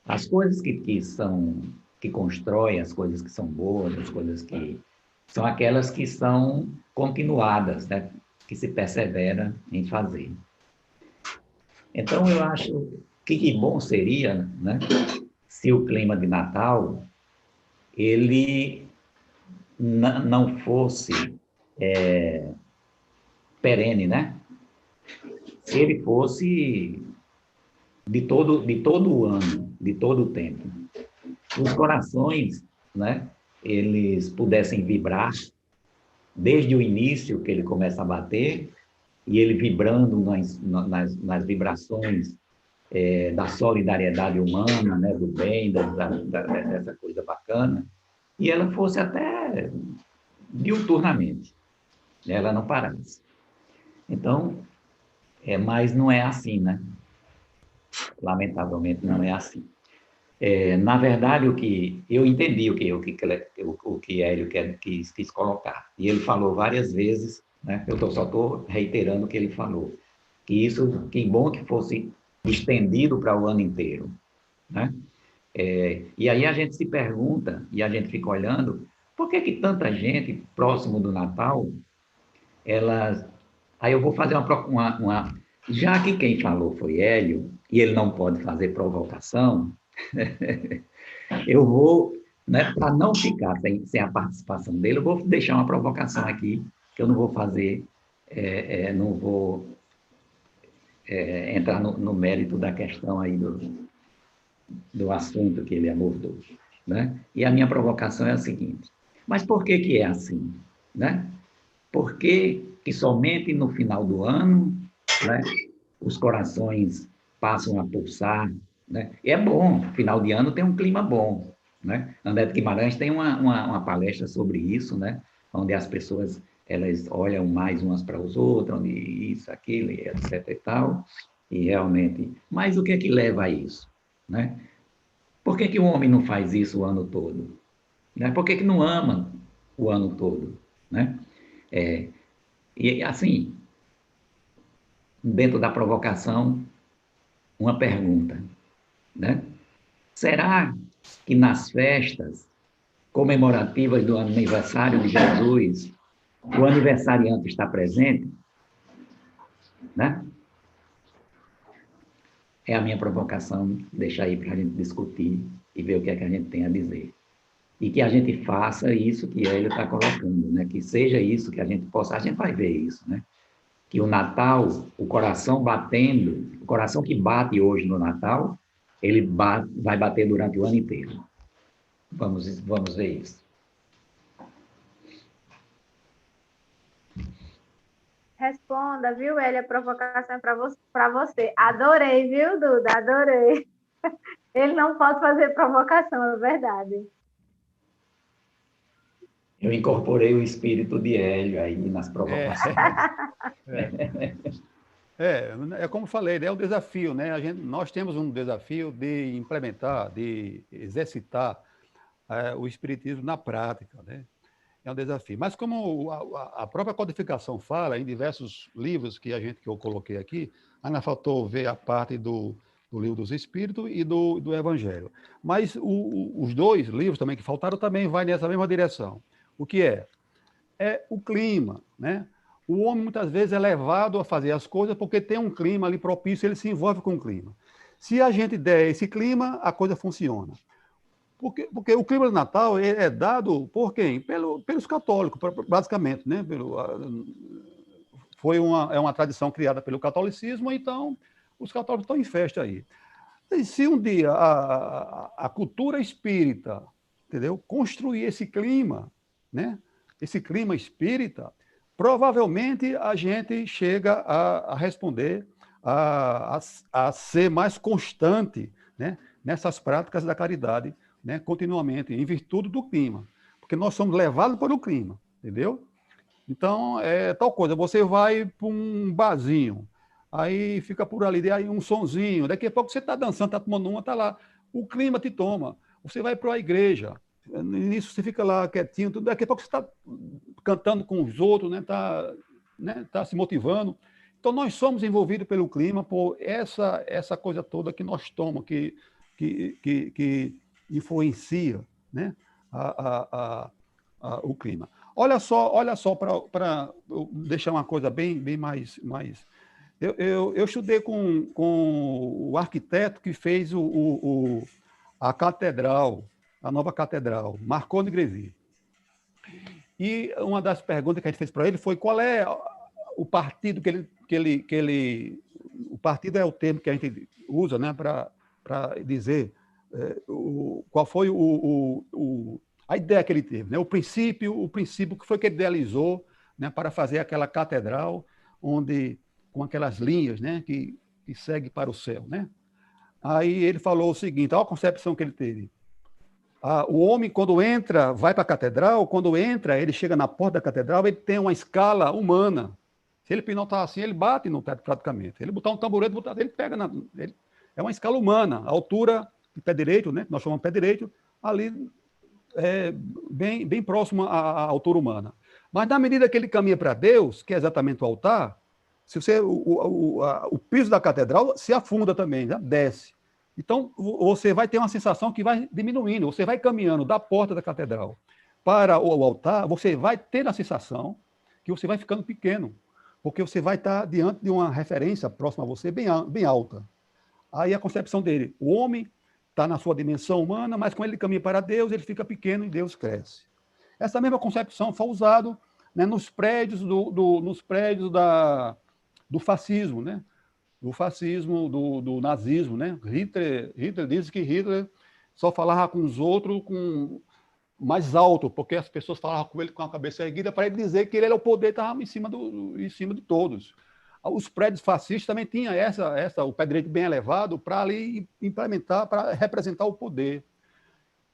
[SPEAKER 6] As coisas que constroem, as coisas que são boas, as coisas que são aquelas que são continuadas, né? Que se persevera em fazer. Então, eu acho que bom seria, né? Se o clima de Natal, ele não fosse perene, né? Se ele fosse de todo o ano, de todo o tempo. Os corações, né? Eles pudessem vibrar desde o início que ele começa a bater, e ele vibrando nas vibrações da solidariedade humana, né, do bem, dessa coisa bacana, e ela fosse até diuturnamente, né, ela não parasse. Então, mas não é assim, né? Lamentavelmente não é assim. Na verdade, eu entendi o que Hélio quis colocar. E ele falou várias vezes, né? Só estou reiterando o que ele falou. Que bom que fosse estendido para o ano inteiro, né? E aí a gente se pergunta, e a gente fica olhando, por que tanta gente próximo do Natal, elas... Aí eu vou fazer uma... Já que quem falou foi Hélio, e ele não pode fazer provocação, eu vou, né, para não ficar sem a participação dele, eu vou deixar uma provocação aqui, que eu não vou fazer, não vou entrar no mérito da questão aí do assunto que ele abordou, né? E a minha provocação é a seguinte, mas por que é assim, né? Por que somente no final do ano, né, os corações passam a pulsar, né? E é bom, final de ano tem um clima bom, né? André de Guimarães tem uma palestra sobre isso, né? Onde as pessoas elas olham mais umas para os outros, onde isso, aquilo, etc e tal, e realmente... Mas o que é que leva a isso, né? Por que o homem não faz isso o ano todo? Né? Por que não ama o ano todo, né? E assim, dentro da provocação, uma pergunta, né? Será que nas festas comemorativas do aniversário de Jesus, o aniversariante está presente? Né? É a minha provocação, deixar aí para a gente discutir e ver o que é que a gente tem a dizer. E que a gente faça isso que ele está colocando, né? Que seja isso que a gente possa, a gente vai ver isso, né? Que o Natal, o coração batendo, o coração que bate hoje no Natal, ele vai bater durante o ano inteiro. Vamos ver isso.
[SPEAKER 1] Responda, viu, Hélio? A provocação é para você. Adorei, viu, Duda? Adorei. Ele não pode fazer provocação, é verdade.
[SPEAKER 6] Eu incorporei o espírito de Hélio aí nas provocações.
[SPEAKER 3] É como falei, é um desafio, né? Nós temos um desafio de implementar, de exercitar o espiritismo na prática, né? É um desafio. Mas como a própria codificação fala, em diversos livros que eu coloquei aqui, ainda faltou ver a parte do Livro dos Espíritos e do Evangelho. Mas os dois livros também que faltaram também vai nessa mesma direção. O que é? É o clima, né? O homem muitas vezes é levado a fazer as coisas porque tem um clima ali propício, ele se envolve com o clima. Se a gente der esse clima, a coisa funciona. Porque o clima do Natal é dado por quem? Pelos católicos, basicamente, né? É uma tradição criada pelo catolicismo, então os católicos estão em festa aí. E se um dia a cultura espírita, entendeu, construir esse clima, né, esse clima espírita, provavelmente a gente chega a responder, a ser mais constante, né, nessas práticas da caridade, né, continuamente, em virtude do clima. Porque nós somos levados pelo clima, entendeu? Então, é tal coisa, você vai para um barzinho, aí fica por ali, aí um sonzinho, daqui a pouco você está dançando, está tomando uma, está lá, o clima te toma. Você vai para a igreja, nisso você fica lá quietinho, tudo, daqui a pouco você está cantando com os outros, né, tá se motivando. Então, nós somos envolvidos pelo clima, por essa coisa toda que nós tomamos, que influencia, né, o clima. Olha só para deixar uma coisa bem mais. Eu estudei com o arquiteto que fez a catedral, a nova catedral, Marconi Grevy. E uma das perguntas que a gente fez para ele foi qual é o partido que ele. O partido é o termo que a gente usa, né, para dizer qual foi a ideia que ele teve, né? O princípio que foi que ele idealizou, né, para fazer aquela catedral com aquelas linhas, né, que segue para o céu, né? Aí ele falou o seguinte, olha a concepção que ele teve. O homem, quando entra, vai para a catedral, quando entra, ele chega na porta da catedral, ele tem uma escala humana. Se ele pinotar assim, ele bate no teto praticamente. Ele botar um tamborete, ele pega é uma escala humana, a altura do pé direito, né, que nós chamamos de pé direito, ali bem próximo à altura humana. Mas na medida que ele caminha para Deus, que é exatamente o altar, se você, o piso da catedral se afunda também, né? Desce. Então, você vai ter uma sensação que vai diminuindo, você vai caminhando da porta da catedral para o altar, você vai ter a sensação que você vai ficando pequeno, porque você vai estar diante de uma referência próxima a você, bem alta. Aí a concepção dele, o homem está na sua dimensão humana, mas quando ele caminha para Deus, ele fica pequeno e Deus cresce. Essa mesma concepção foi usada, né, nos prédios do fascismo, né? Do fascismo, do nazismo, né? Hitler disse que Hitler só falava com os outros mais alto, porque as pessoas falavam com ele com a cabeça erguida para ele dizer que ele era o poder, estava em cima de todos. Os prédios fascistas também tinham o pé direito bem elevado para ali implementar, para representar o poder.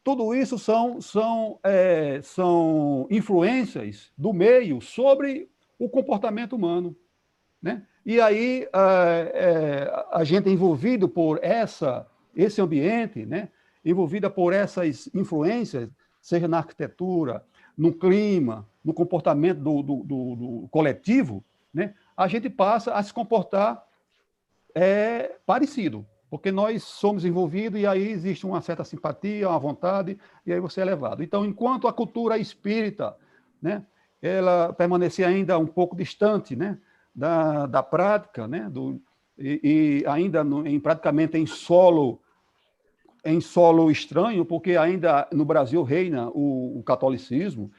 [SPEAKER 3] Tudo isso são influências do meio sobre o comportamento humano, né? E aí a gente é envolvido por esse ambiente, né? Envolvida por essas influências, seja na arquitetura, no clima, no comportamento do coletivo, né? A gente passa a se comportar parecido, porque nós somos envolvidos e aí existe uma certa simpatia, uma vontade, e aí você é levado. Então, enquanto a cultura espírita, né, ela permanecia ainda um pouco distante, né, da prática, né, e ainda praticamente em solo estranho, porque ainda no Brasil reina o catolicismo,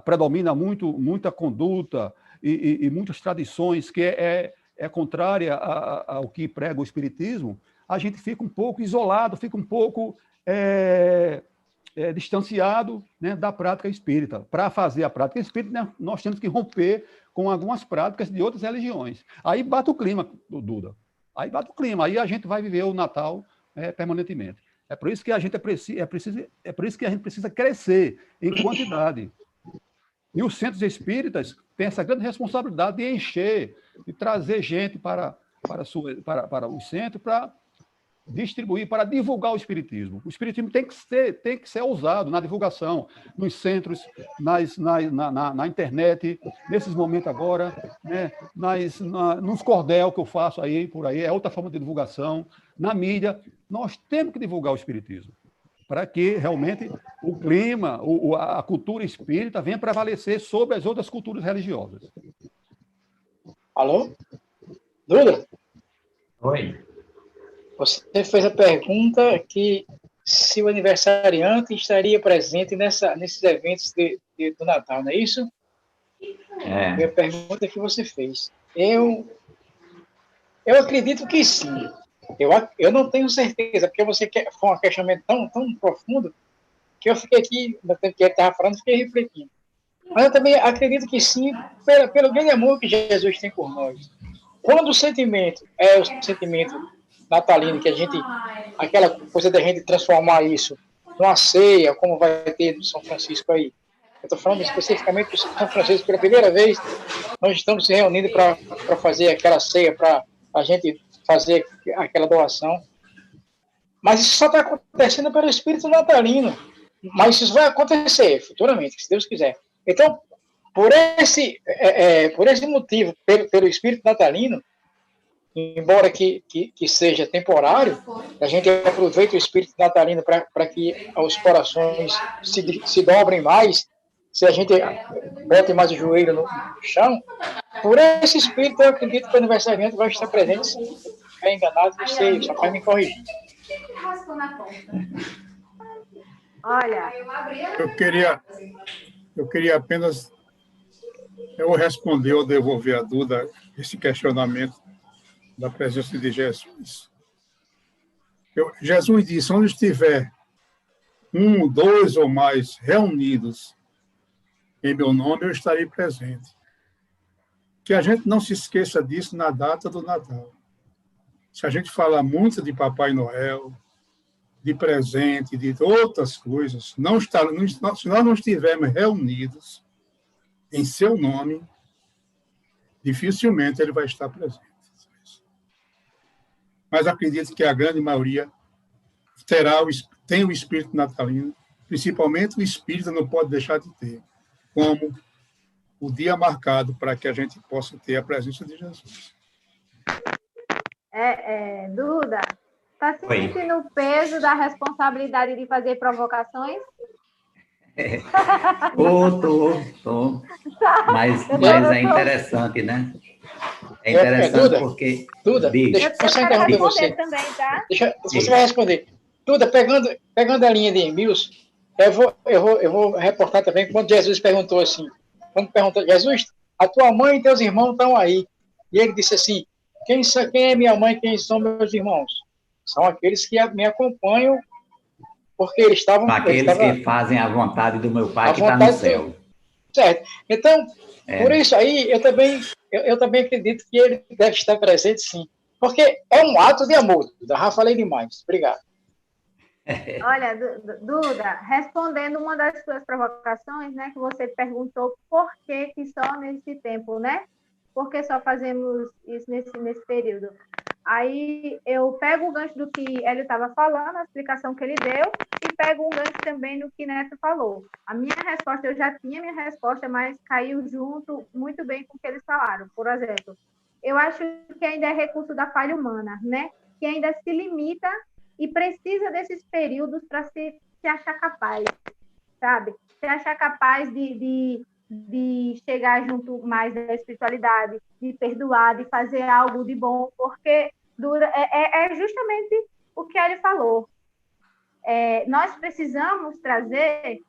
[SPEAKER 3] predomina muita conduta e muitas tradições que é contrária ao que prega o espiritismo, a gente fica um pouco isolado, fica um pouco distanciado, né, da prática espírita. Para fazer a prática espírita, né, nós temos que romper com algumas práticas de outras religiões. Aí bate o clima, Duda. Aí bate o clima, aí a gente vai viver o Natal permanentemente. É por isso que a gente precisa crescer em quantidade. E os centros espíritas têm essa grande responsabilidade de encher, de trazer gente para os centros, para distribuir, para divulgar o espiritismo. O espiritismo tem que ser usado na divulgação, nos centros, na internet, nesses momentos agora, né, nos cordel que eu faço aí, por aí, é outra forma de divulgação, na mídia. Nós temos que divulgar o espiritismo, para que realmente o clima, a cultura espírita venha prevalecer sobre as outras culturas religiosas.
[SPEAKER 5] Alô? Duda?
[SPEAKER 6] Oi.
[SPEAKER 5] Você fez a pergunta que se o aniversariante estaria presente nesses eventos do Natal, não é isso? Foi a pergunta que você fez. Eu acredito que sim. Eu não tenho certeza, porque foi um questionamento tão profundo que eu fiquei aqui, no tempo que ele estava falando, fiquei refletindo. Mas eu também acredito que sim, pelo grande amor que Jesus tem por nós. Quando o sentimento é o sentimento natalino, que a gente, aquela coisa da gente transformar isso numa ceia, como vai ter do São Francisco aí. Eu estou falando especificamente do São Francisco, pela primeira vez, nós estamos se reunindo para fazer aquela ceia, para a gente fazer aquela doação. Mas isso só está acontecendo pelo espírito natalino. Mas isso vai acontecer futuramente, se Deus quiser. Então, por esse motivo, pelo espírito natalino, embora que seja temporário, a gente aproveita o espírito natalino para que os corações se dobrem mais, se a gente bote mais o joelho no chão, por esse espírito eu acredito que o aniversariante vai estar presente. Se eu estiver enganado, você só vai me corrigir.
[SPEAKER 1] Olha,
[SPEAKER 4] Eu queria apenas responder ou devolver a Duda esse questionamento da presença de Jesus. Jesus disse, onde estiver um, dois ou mais reunidos em meu nome, eu estarei presente. Que a gente não se esqueça disso na data do Natal. Se a gente fala muito de Papai Noel, de presente, de outras coisas, se nós não estivermos reunidos em seu nome, dificilmente ele vai estar presente. Mas acredito que a grande maioria tem o espírito natalino, principalmente o espírito não pode deixar de ter, como o dia marcado para que a gente possa ter a presença de Jesus.
[SPEAKER 1] Duda, está sentindo o peso da responsabilidade de fazer provocações?
[SPEAKER 6] Tô. Mas é interessante, né? É interessante
[SPEAKER 5] Duda,
[SPEAKER 6] porque...
[SPEAKER 5] Duda, deixa eu só interromper você.
[SPEAKER 1] Também, tá?
[SPEAKER 5] Você vai responder. Duda, pegando a linha de Emílio, eu vou reportar também quando Jesus perguntou assim, Jesus, a tua mãe e teus irmãos estão aí. E ele disse assim, quem é minha mãe e quem são meus irmãos? São aqueles que me acompanham, porque eles estavam...
[SPEAKER 6] Aqueles que fazem a vontade do meu Pai que está no céu.
[SPEAKER 5] Certo. Então, por isso aí, eu também acredito que ele deve estar presente, sim. Porque é um ato de amor. Já falei demais. Obrigado.
[SPEAKER 1] Olha, Duda, respondendo uma das suas provocações, né, que você perguntou por que só nesse tempo, né? Por que só fazemos isso nesse período? Aí eu pego o gancho do que Hélio estava falando, a explicação que ele deu, e pego um gancho também do que Neto falou. A minha resposta, eu já tinha minha resposta, mas caiu junto muito bem com o que eles falaram. Por exemplo, eu acho que ainda é recurso da falha humana, né? Que ainda se limita e precisa desses períodos para se achar capaz, sabe? Se achar capaz de chegar junto mais da espiritualidade, de perdoar, de fazer algo de bom, porque é justamente o que ele falou. Nós precisamos trazer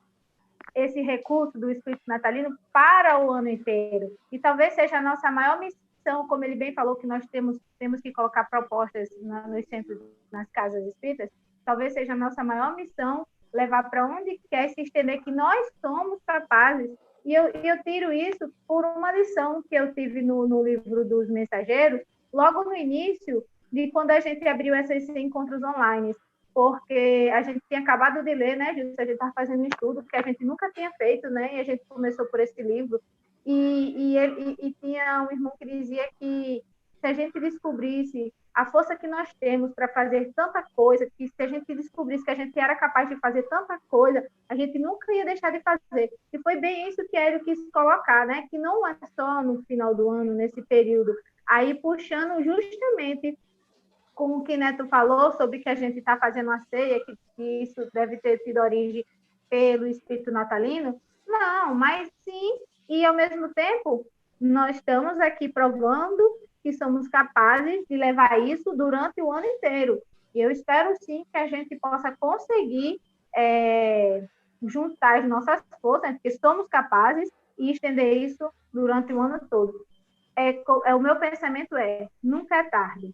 [SPEAKER 1] esse recurso do espírito natalino para o ano inteiro, e talvez seja a nossa maior missão, como ele bem falou, que nós temos que colocar propostas nos centros, nas casas espíritas, talvez seja a nossa maior missão levar para onde quer se estender, que nós somos capazes. E eu tiro isso por uma lição que eu tive no livro dos Mensageiros, logo no início de quando a gente abriu esses encontros online, porque a gente tinha acabado de ler, né, Gilson? A gente estava fazendo um estudo que a gente nunca tinha feito, né, e a gente começou por esse livro, e tinha um irmão que dizia que se a gente descobrisse a força que nós temos para fazer tanta coisa, que se a gente descobrisse que a gente era capaz de fazer tanta coisa, a gente nunca ia deixar de fazer. E foi bem isso que ele quis colocar, né? Que não é só no final do ano, nesse período. Aí, puxando justamente com o que Neto falou sobre que a gente está fazendo a ceia, que isso deve ter tido origem pelo espírito natalino. Não, mas sim, e ao mesmo tempo, nós estamos aqui provando que somos capazes de levar isso durante o ano inteiro. E eu espero, sim, que a gente possa conseguir juntar as nossas forças, porque somos capazes, e estender isso durante o ano todo. O meu pensamento nunca é tarde,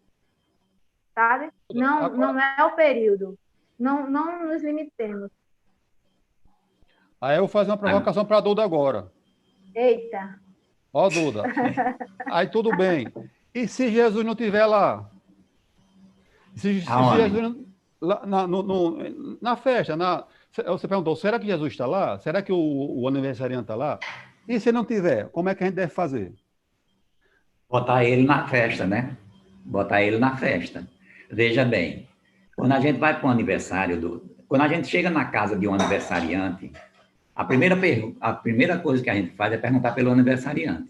[SPEAKER 1] sabe? Não é o período. Não nos limitemos.
[SPEAKER 3] Aí eu vou fazer uma provocação para a Duda agora.
[SPEAKER 1] Eita.
[SPEAKER 3] Ó, Duda. Aí tudo bem. E se Jesus não estiver lá? Se
[SPEAKER 6] Aonde?
[SPEAKER 3] Jesus lá na festa, você perguntou, será que Jesus está lá? Será que o aniversariante está lá? E se não tiver, como é que a gente deve fazer?
[SPEAKER 6] Botar ele na festa, né? Botar ele na festa. Veja bem, quando a gente vai para um aniversário, quando a gente chega na casa de um aniversariante, a primeira coisa que a gente faz é perguntar pelo aniversariante,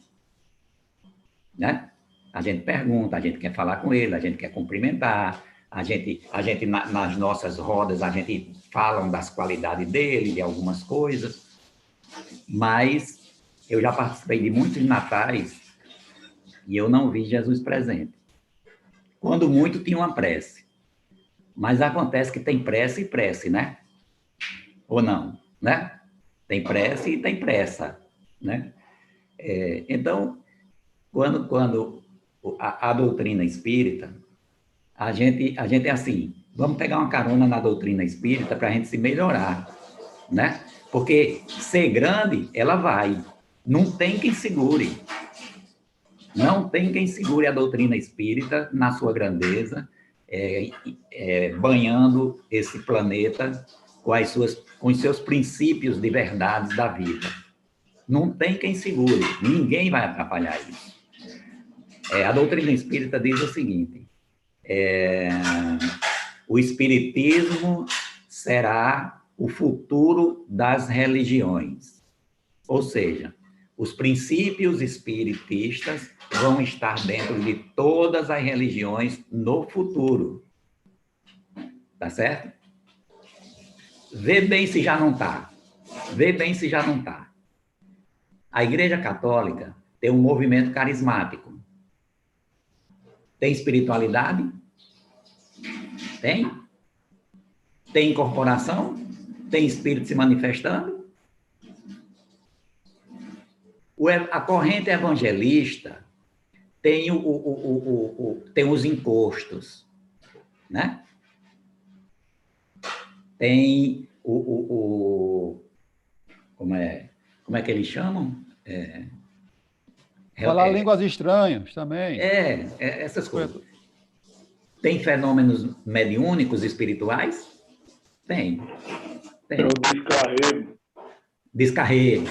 [SPEAKER 6] né? A gente pergunta, a gente quer falar com ele, a gente quer cumprimentar, nas nossas rodas, a gente fala das qualidades dele, de algumas coisas, mas eu já participei de muitos natais e eu não vi Jesus presente. Quando muito, tinha uma prece. Mas acontece que tem prece e prece, né? Ou não, né? Tem prece e tem pressa, né? Então, quando a doutrina espírita, a gente é assim, vamos pegar uma carona na doutrina espírita para a gente se melhorar, né? Porque ser grande, ela vai. Não tem quem segure. Não tem quem segure a doutrina espírita na sua grandeza, banhando esse planeta com os seus princípios de verdades da vida. Não tem quem segure, ninguém vai atrapalhar isso. A doutrina espírita diz o seguinte, o espiritismo será o futuro das religiões. Ou seja, os princípios espiritistas vão estar dentro de todas as religiões no futuro. Tá certo? Vê bem se já não está. Vê bem se já não está. A Igreja Católica tem um movimento carismático. Tem espiritualidade? Tem? Tem incorporação? Tem espírito se manifestando? A corrente evangelista tem, tem os encostos, né? Tem como é que eles chamam?
[SPEAKER 3] Falar línguas estranhas também.
[SPEAKER 6] Essas coisas. Tem fenômenos mediúnicos espirituais? Tem.
[SPEAKER 2] É o descarrego.
[SPEAKER 6] Descarrego.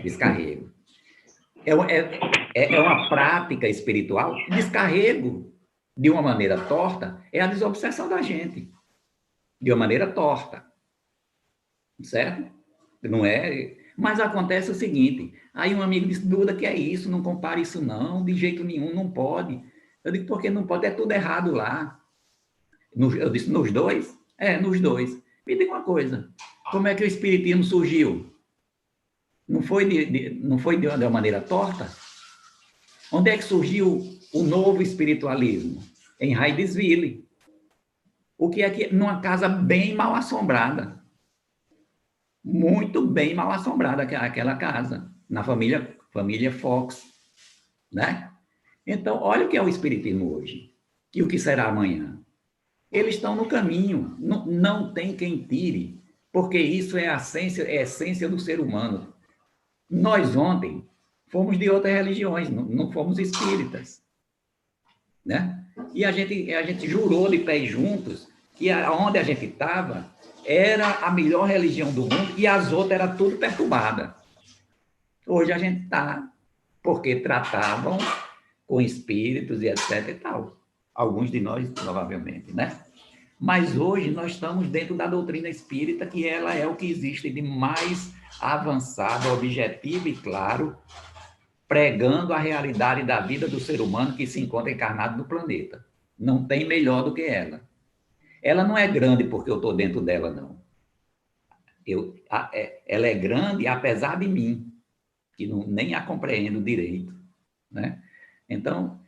[SPEAKER 6] Descarrego. É uma prática espiritual. Descarrego, de uma maneira torta, é a desobsessão da gente. De uma maneira torta. Certo? Não é? Mas acontece o seguinte, aí um amigo disse, Duda, que é isso? Não compare isso não, de jeito nenhum, não pode. Eu digo, por que não pode? É tudo errado lá. Eu disse, nos dois? Nos dois. Me diga uma coisa, como é que o espiritismo surgiu? Não foi de uma maneira torta? Onde é que surgiu o novo espiritualismo? Em Hydesville. O que é que? Numa casa bem mal assombrada. Muito bem mal assombrada aquela casa. Na família Fox. Né? Então, olha o que é o espiritismo hoje. E o que será amanhã. Eles estão no caminho. Não tem quem tire. Porque isso é a essência do ser humano. Nós ontem fomos de outras religiões, não fomos espíritas, né? E a gente jurou de pés juntos que onde a gente estava era a melhor religião do mundo e as outras eram tudo perturbada. Hoje a gente está, porque tratavam com espíritos e etc e tal. Alguns de nós, provavelmente, né? Mas hoje nós estamos dentro da doutrina espírita, que ela é o que existe de mais avançado, objetivo e claro, pregando a realidade da vida do ser humano que se encontra encarnado no planeta. Não tem melhor do que ela. Ela não é grande porque eu estou dentro dela, não. Ela é grande apesar de mim, que nem a compreendo direito, né? Então,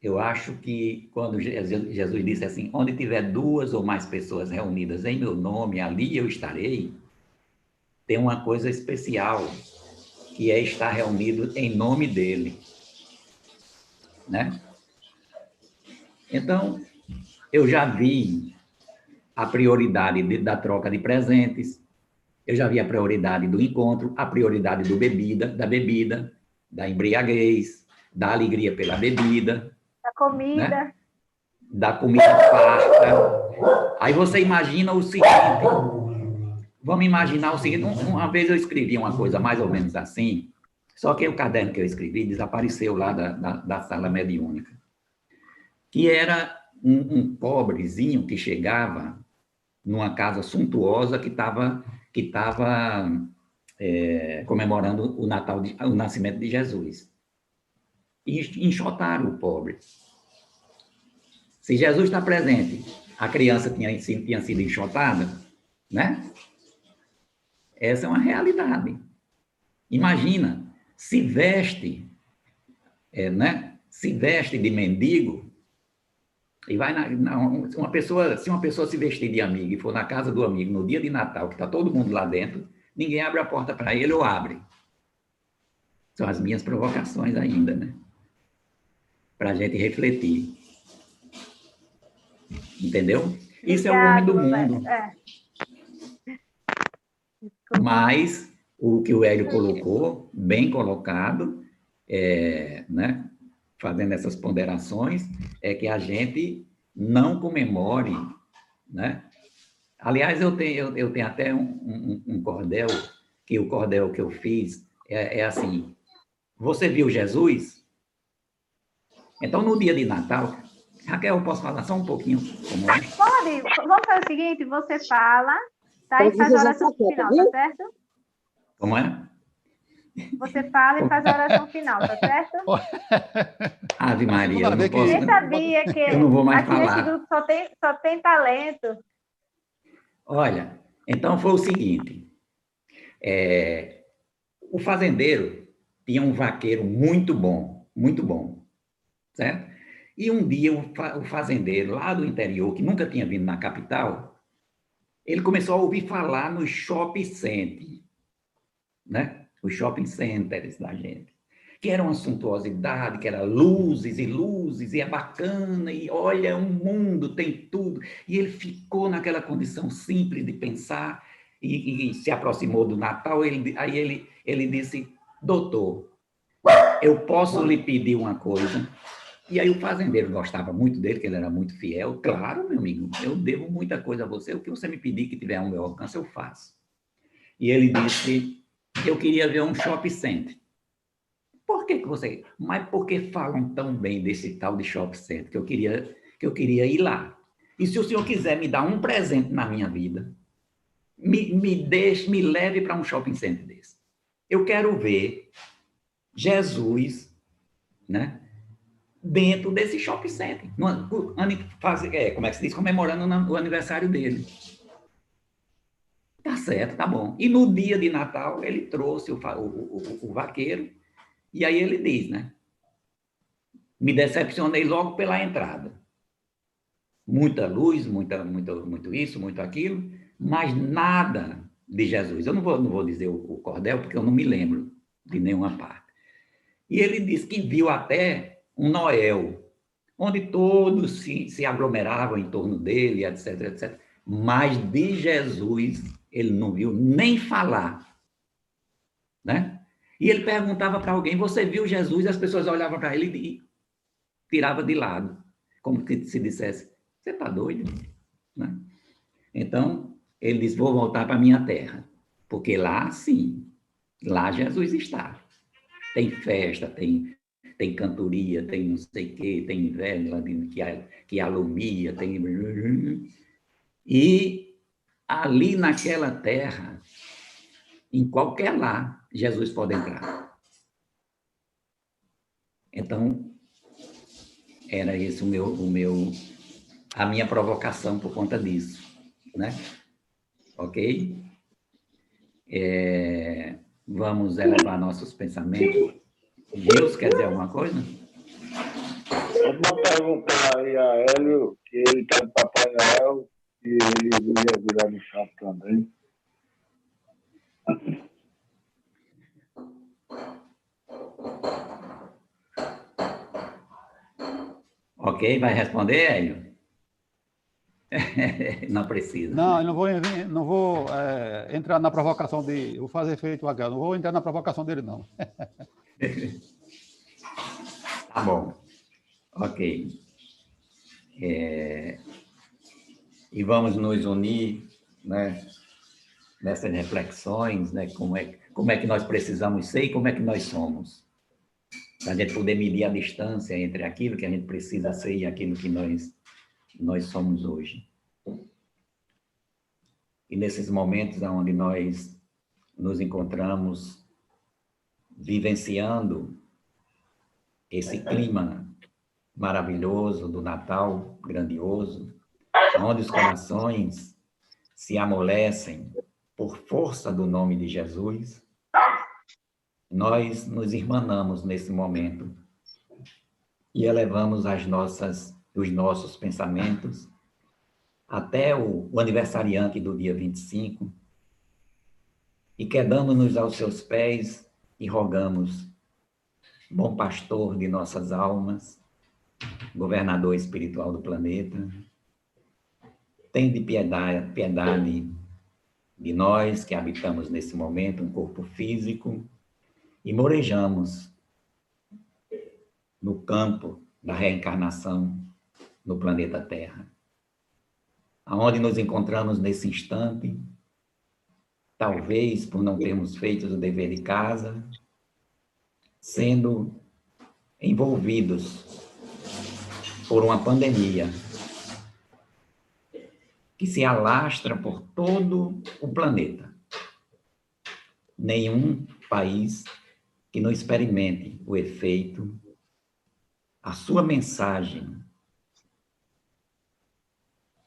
[SPEAKER 6] eu acho que quando Jesus disse assim, onde tiver 2 ou mais pessoas reunidas em meu nome, ali eu estarei, tem uma coisa especial, que é estar reunido em nome dele, né? Então, eu já vi a prioridade da troca de presentes, Eu já vi a prioridade do encontro, a prioridade da bebida, da embriaguez, da alegria pela bebida.
[SPEAKER 1] Da comida.
[SPEAKER 6] Né? Da comida farta. Aí você imagina o seguinte, vamos imaginar o seguinte, uma vez eu escrevi uma coisa mais ou menos assim, só que o caderno que eu escrevi desapareceu lá da sala mediúnica, que era um pobrezinho que chegava numa casa suntuosa que estava comemorando o Natal, o nascimento de Jesus. E enxotaram o pobre. Se Jesus está presente, a criança tinha sido enxotada, né? Essa é uma realidade. Imagina, se veste, né? Se veste de mendigo e vai uma pessoa, se uma pessoa se vestir de amigo e for na casa do amigo no dia de Natal, que está todo mundo lá dentro, ninguém abre a porta para ele ou abre. São as minhas provocações ainda, né? Para a gente refletir. Entendeu? Isso é o homem do mundo. Mas o que o Hélio colocou, bem colocado, né, fazendo essas ponderações, é que a gente não comemore, né? Aliás, eu tenho até um cordel, que o cordel que eu fiz é assim, você viu Jesus? Então, no dia de Natal, Raquel, eu posso falar só um pouquinho como é?
[SPEAKER 1] Pode. Vamos fazer o seguinte, você fala, tá? E faz a oração final, tá certo?
[SPEAKER 6] Como é?
[SPEAKER 1] Você fala e faz a oração final, tá certo?
[SPEAKER 6] Ave Maria, eu não posso...
[SPEAKER 1] Nem sabia que
[SPEAKER 6] eu não vou mais
[SPEAKER 1] aqui
[SPEAKER 6] falar.
[SPEAKER 1] nesse grupo só tem talento.
[SPEAKER 6] Olha, então foi o seguinte, o fazendeiro tinha um vaqueiro muito bom, certo? E um dia o fazendeiro lá do interior, que nunca tinha vindo na capital, ele começou a ouvir falar nos shopping centers, né? Os shopping centers da gente, que era uma suntuosidade, que era luzes e luzes, e é bacana, e olha, um mundo, tem tudo. E ele ficou naquela condição simples de pensar, e se aproximou do Natal, aí ele disse, doutor, eu posso lhe pedir uma coisa? E aí o fazendeiro gostava muito dele, que ele era muito fiel. Claro, meu amigo, eu devo muita coisa a você, o que você me pedir que tiver ao meu alcance, eu faço. E ele disse, eu queria ver um shopping center. Por que você... Mas por que falam tão bem desse tal de shopping center? Que eu queria ir lá. E se o senhor quiser me dar um presente na minha vida, me leve para um shopping center desse. Eu quero ver Jesus, né, dentro desse shopping center. Como é que se diz? Comemorando o aniversário dele. Tá certo, tá bom. E no dia de Natal, ele trouxe o vaqueiro, e aí ele diz, né? Me decepcionei logo pela entrada. Muita luz, muito isso, muito aquilo, mas nada de Jesus. Eu não vou dizer o cordel, porque eu não me lembro de nenhuma parte. E ele diz que viu até um Noel, onde todos se aglomeravam em torno dele, etc, etc. Mas de Jesus, ele não viu nem falar, né? E ele perguntava para alguém, você viu Jesus? E as pessoas olhavam para ele e tirava de lado, como que se dissesse, você está doido? Né? Então, ele disse, vou voltar para a minha terra, porque lá, sim, lá Jesus está. Tem festa, tem cantoria, tem não sei o quê, tem vela que alumia, tem... E ali naquela terra, em qualquer lar, Jesus pode entrar. Então, era esse a minha provocação por conta disso, né? Ok? Vamos elevar nossos pensamentos. Deus quer dizer alguma coisa?
[SPEAKER 2] Eu vou perguntar aí a Hélio, que ele está no Papai Noel, e ele ia virar no chato também.
[SPEAKER 6] Ok, vai responder, Hélio? Não precisa.
[SPEAKER 3] Não, eu não vou entrar na provocação de... Vou fazer feito H. Não vou entrar na provocação dele, não.
[SPEAKER 6] Tá bom. Ok. E vamos nos unir, né, nessas reflexões, né, como é que nós precisamos ser e como é que nós somos. Para a gente poder medir a distância entre aquilo que a gente precisa ser e aquilo que nós somos hoje. E nesses momentos onde nós nos encontramos vivenciando esse clima maravilhoso do Natal, grandioso, onde os corações se amolecem por força do nome de Jesus, nós nos irmanamos nesse momento e elevamos os nossos pensamentos até o aniversariante do dia 25 e quedamos-nos aos seus pés e rogamos, bom pastor de nossas almas, governador espiritual do planeta, tende piedade de nós que habitamos nesse momento um corpo físico e morejamos no campo da reencarnação no planeta Terra. Aonde nos encontramos nesse instante, talvez por não termos feito o dever de casa, sendo envolvidos por uma pandemia que se alastra por todo o planeta. Nenhum país que não experimente o efeito, a sua mensagem.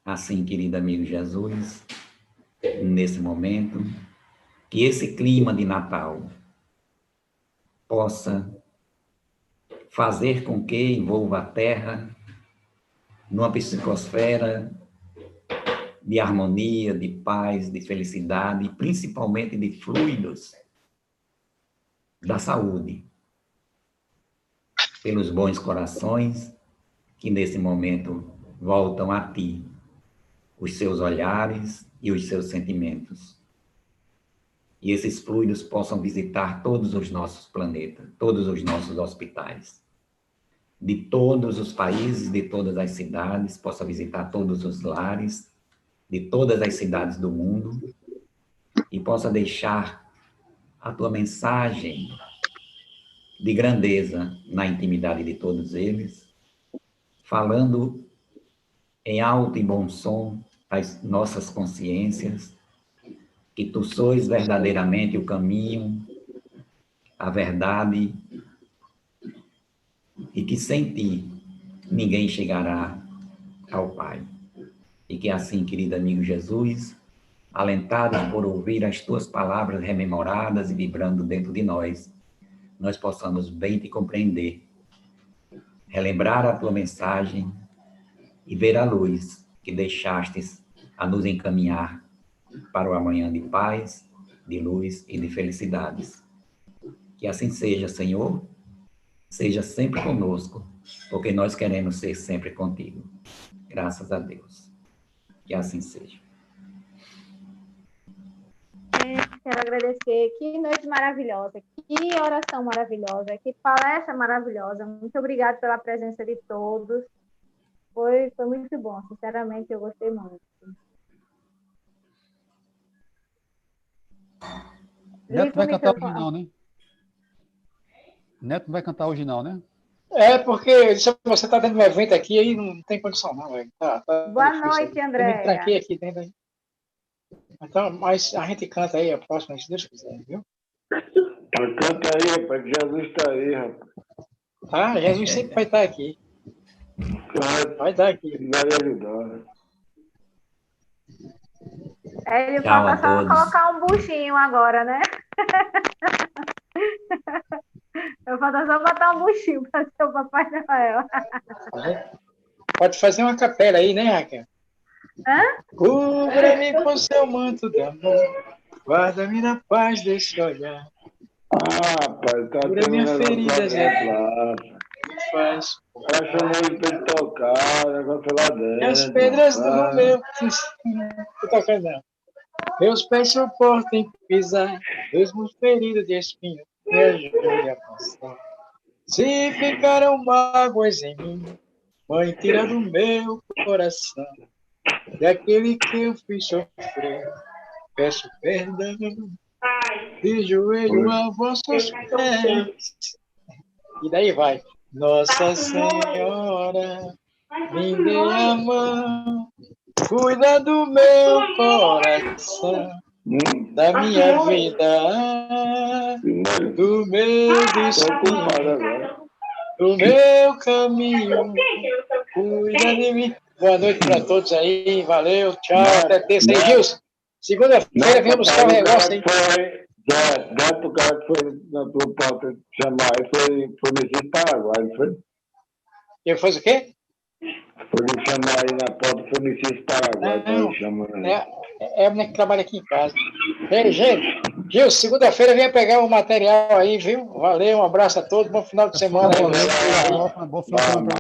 [SPEAKER 6] Assim, querido amigo Jesus, nesse momento, que esse clima de Natal possa fazer com que envolva a Terra numa psicosfera de harmonia, de paz, de felicidade, e principalmente de fluidos da saúde, pelos bons corações que nesse momento voltam a ti, os seus olhares e os seus sentimentos. E esses fluidos possam visitar todos os nossos planetas, todos os nossos hospitais, de todos os países, de todas as cidades, possa visitar todos os lares, de todas as cidades do mundo, e possa deixar a tua mensagem de grandeza na intimidade de todos eles, falando em alto e bom som às nossas consciências, que tu sois verdadeiramente o caminho, a verdade, e que sem ti ninguém chegará ao Pai. E que assim, querido amigo Jesus, alentados por ouvir as tuas palavras rememoradas e vibrando dentro de nós possamos bem te compreender, relembrar a tua mensagem e ver a luz que deixastes a nos encaminhar para o amanhã de paz, de luz e de felicidades. Que assim seja, Senhor, seja sempre conosco, porque nós queremos ser sempre contigo. Graças a Deus. Que assim seja.
[SPEAKER 1] Quero agradecer. Que noite maravilhosa, que oração maravilhosa, que palestra maravilhosa. Muito obrigada pela presença de todos. Foi muito bom, sinceramente, eu gostei muito.
[SPEAKER 3] Neto vai cantar hoje não, né? Neto vai cantar hoje não, né?
[SPEAKER 5] Porque você está dentro de um evento aqui, aí não tem condição não, velho. Tá
[SPEAKER 1] Boa
[SPEAKER 5] difícil,
[SPEAKER 1] noite, André.
[SPEAKER 5] Eu me tranquei aqui dentro aí. Então, mas a gente canta aí a próxima, se Deus quiser, viu?
[SPEAKER 2] Canta aí, rapaz, que Jesus está aí, rapaz.
[SPEAKER 5] Tá, Jesus sempre vai estar aqui. Vai estar aqui.
[SPEAKER 2] Vai ajudar.
[SPEAKER 1] Ele falta só colocar um buchinho agora, né? Eu falta só botar um buchinho para ser o Papai Noel.
[SPEAKER 5] Pode fazer uma capela aí, né, Raquel?
[SPEAKER 1] Hã?
[SPEAKER 5] Cubra-me com seu manto de amor, guarda-me na paz desse olhar.
[SPEAKER 2] Rapaz, tá
[SPEAKER 5] cura minha ferida, Zé. faz.
[SPEAKER 2] Ela chamou ele para ele tocar, o negócio lá dentro.
[SPEAKER 5] As pedras do meu... Não tô tocando, não. Meus pés suportem pisar, mesmo ferido de espinho, me ajude a passar. Se ficaram mágoas em mim, mãe, tira do meu coração, daquele que eu fiz sofrer, peço perdão, de joelho a vossos pés. E daí vai. Nossa Senhora, me dê a mão, cuida do meu coração, da minha vida, do meu destino, do meu caminho, cuida de mim. Boa noite para todos aí, valeu, tchau, até terça aí, Gilson. Segunda-feira vem buscar o negócio aí.
[SPEAKER 2] Gato, o cara que foi na tua porta chamar, foi nesse Paraguai, não foi?
[SPEAKER 5] Quem fez o quê?
[SPEAKER 2] Foi me chamar aí na porta, foi nesse Paraguai,
[SPEAKER 5] Não,
[SPEAKER 2] chamando.
[SPEAKER 5] é a mulher que trabalha aqui em casa. Ei, gente, Gil, segunda-feira venha pegar o material aí, viu? Valeu, um abraço a todos, bom final de semana.
[SPEAKER 3] Bom final de semana.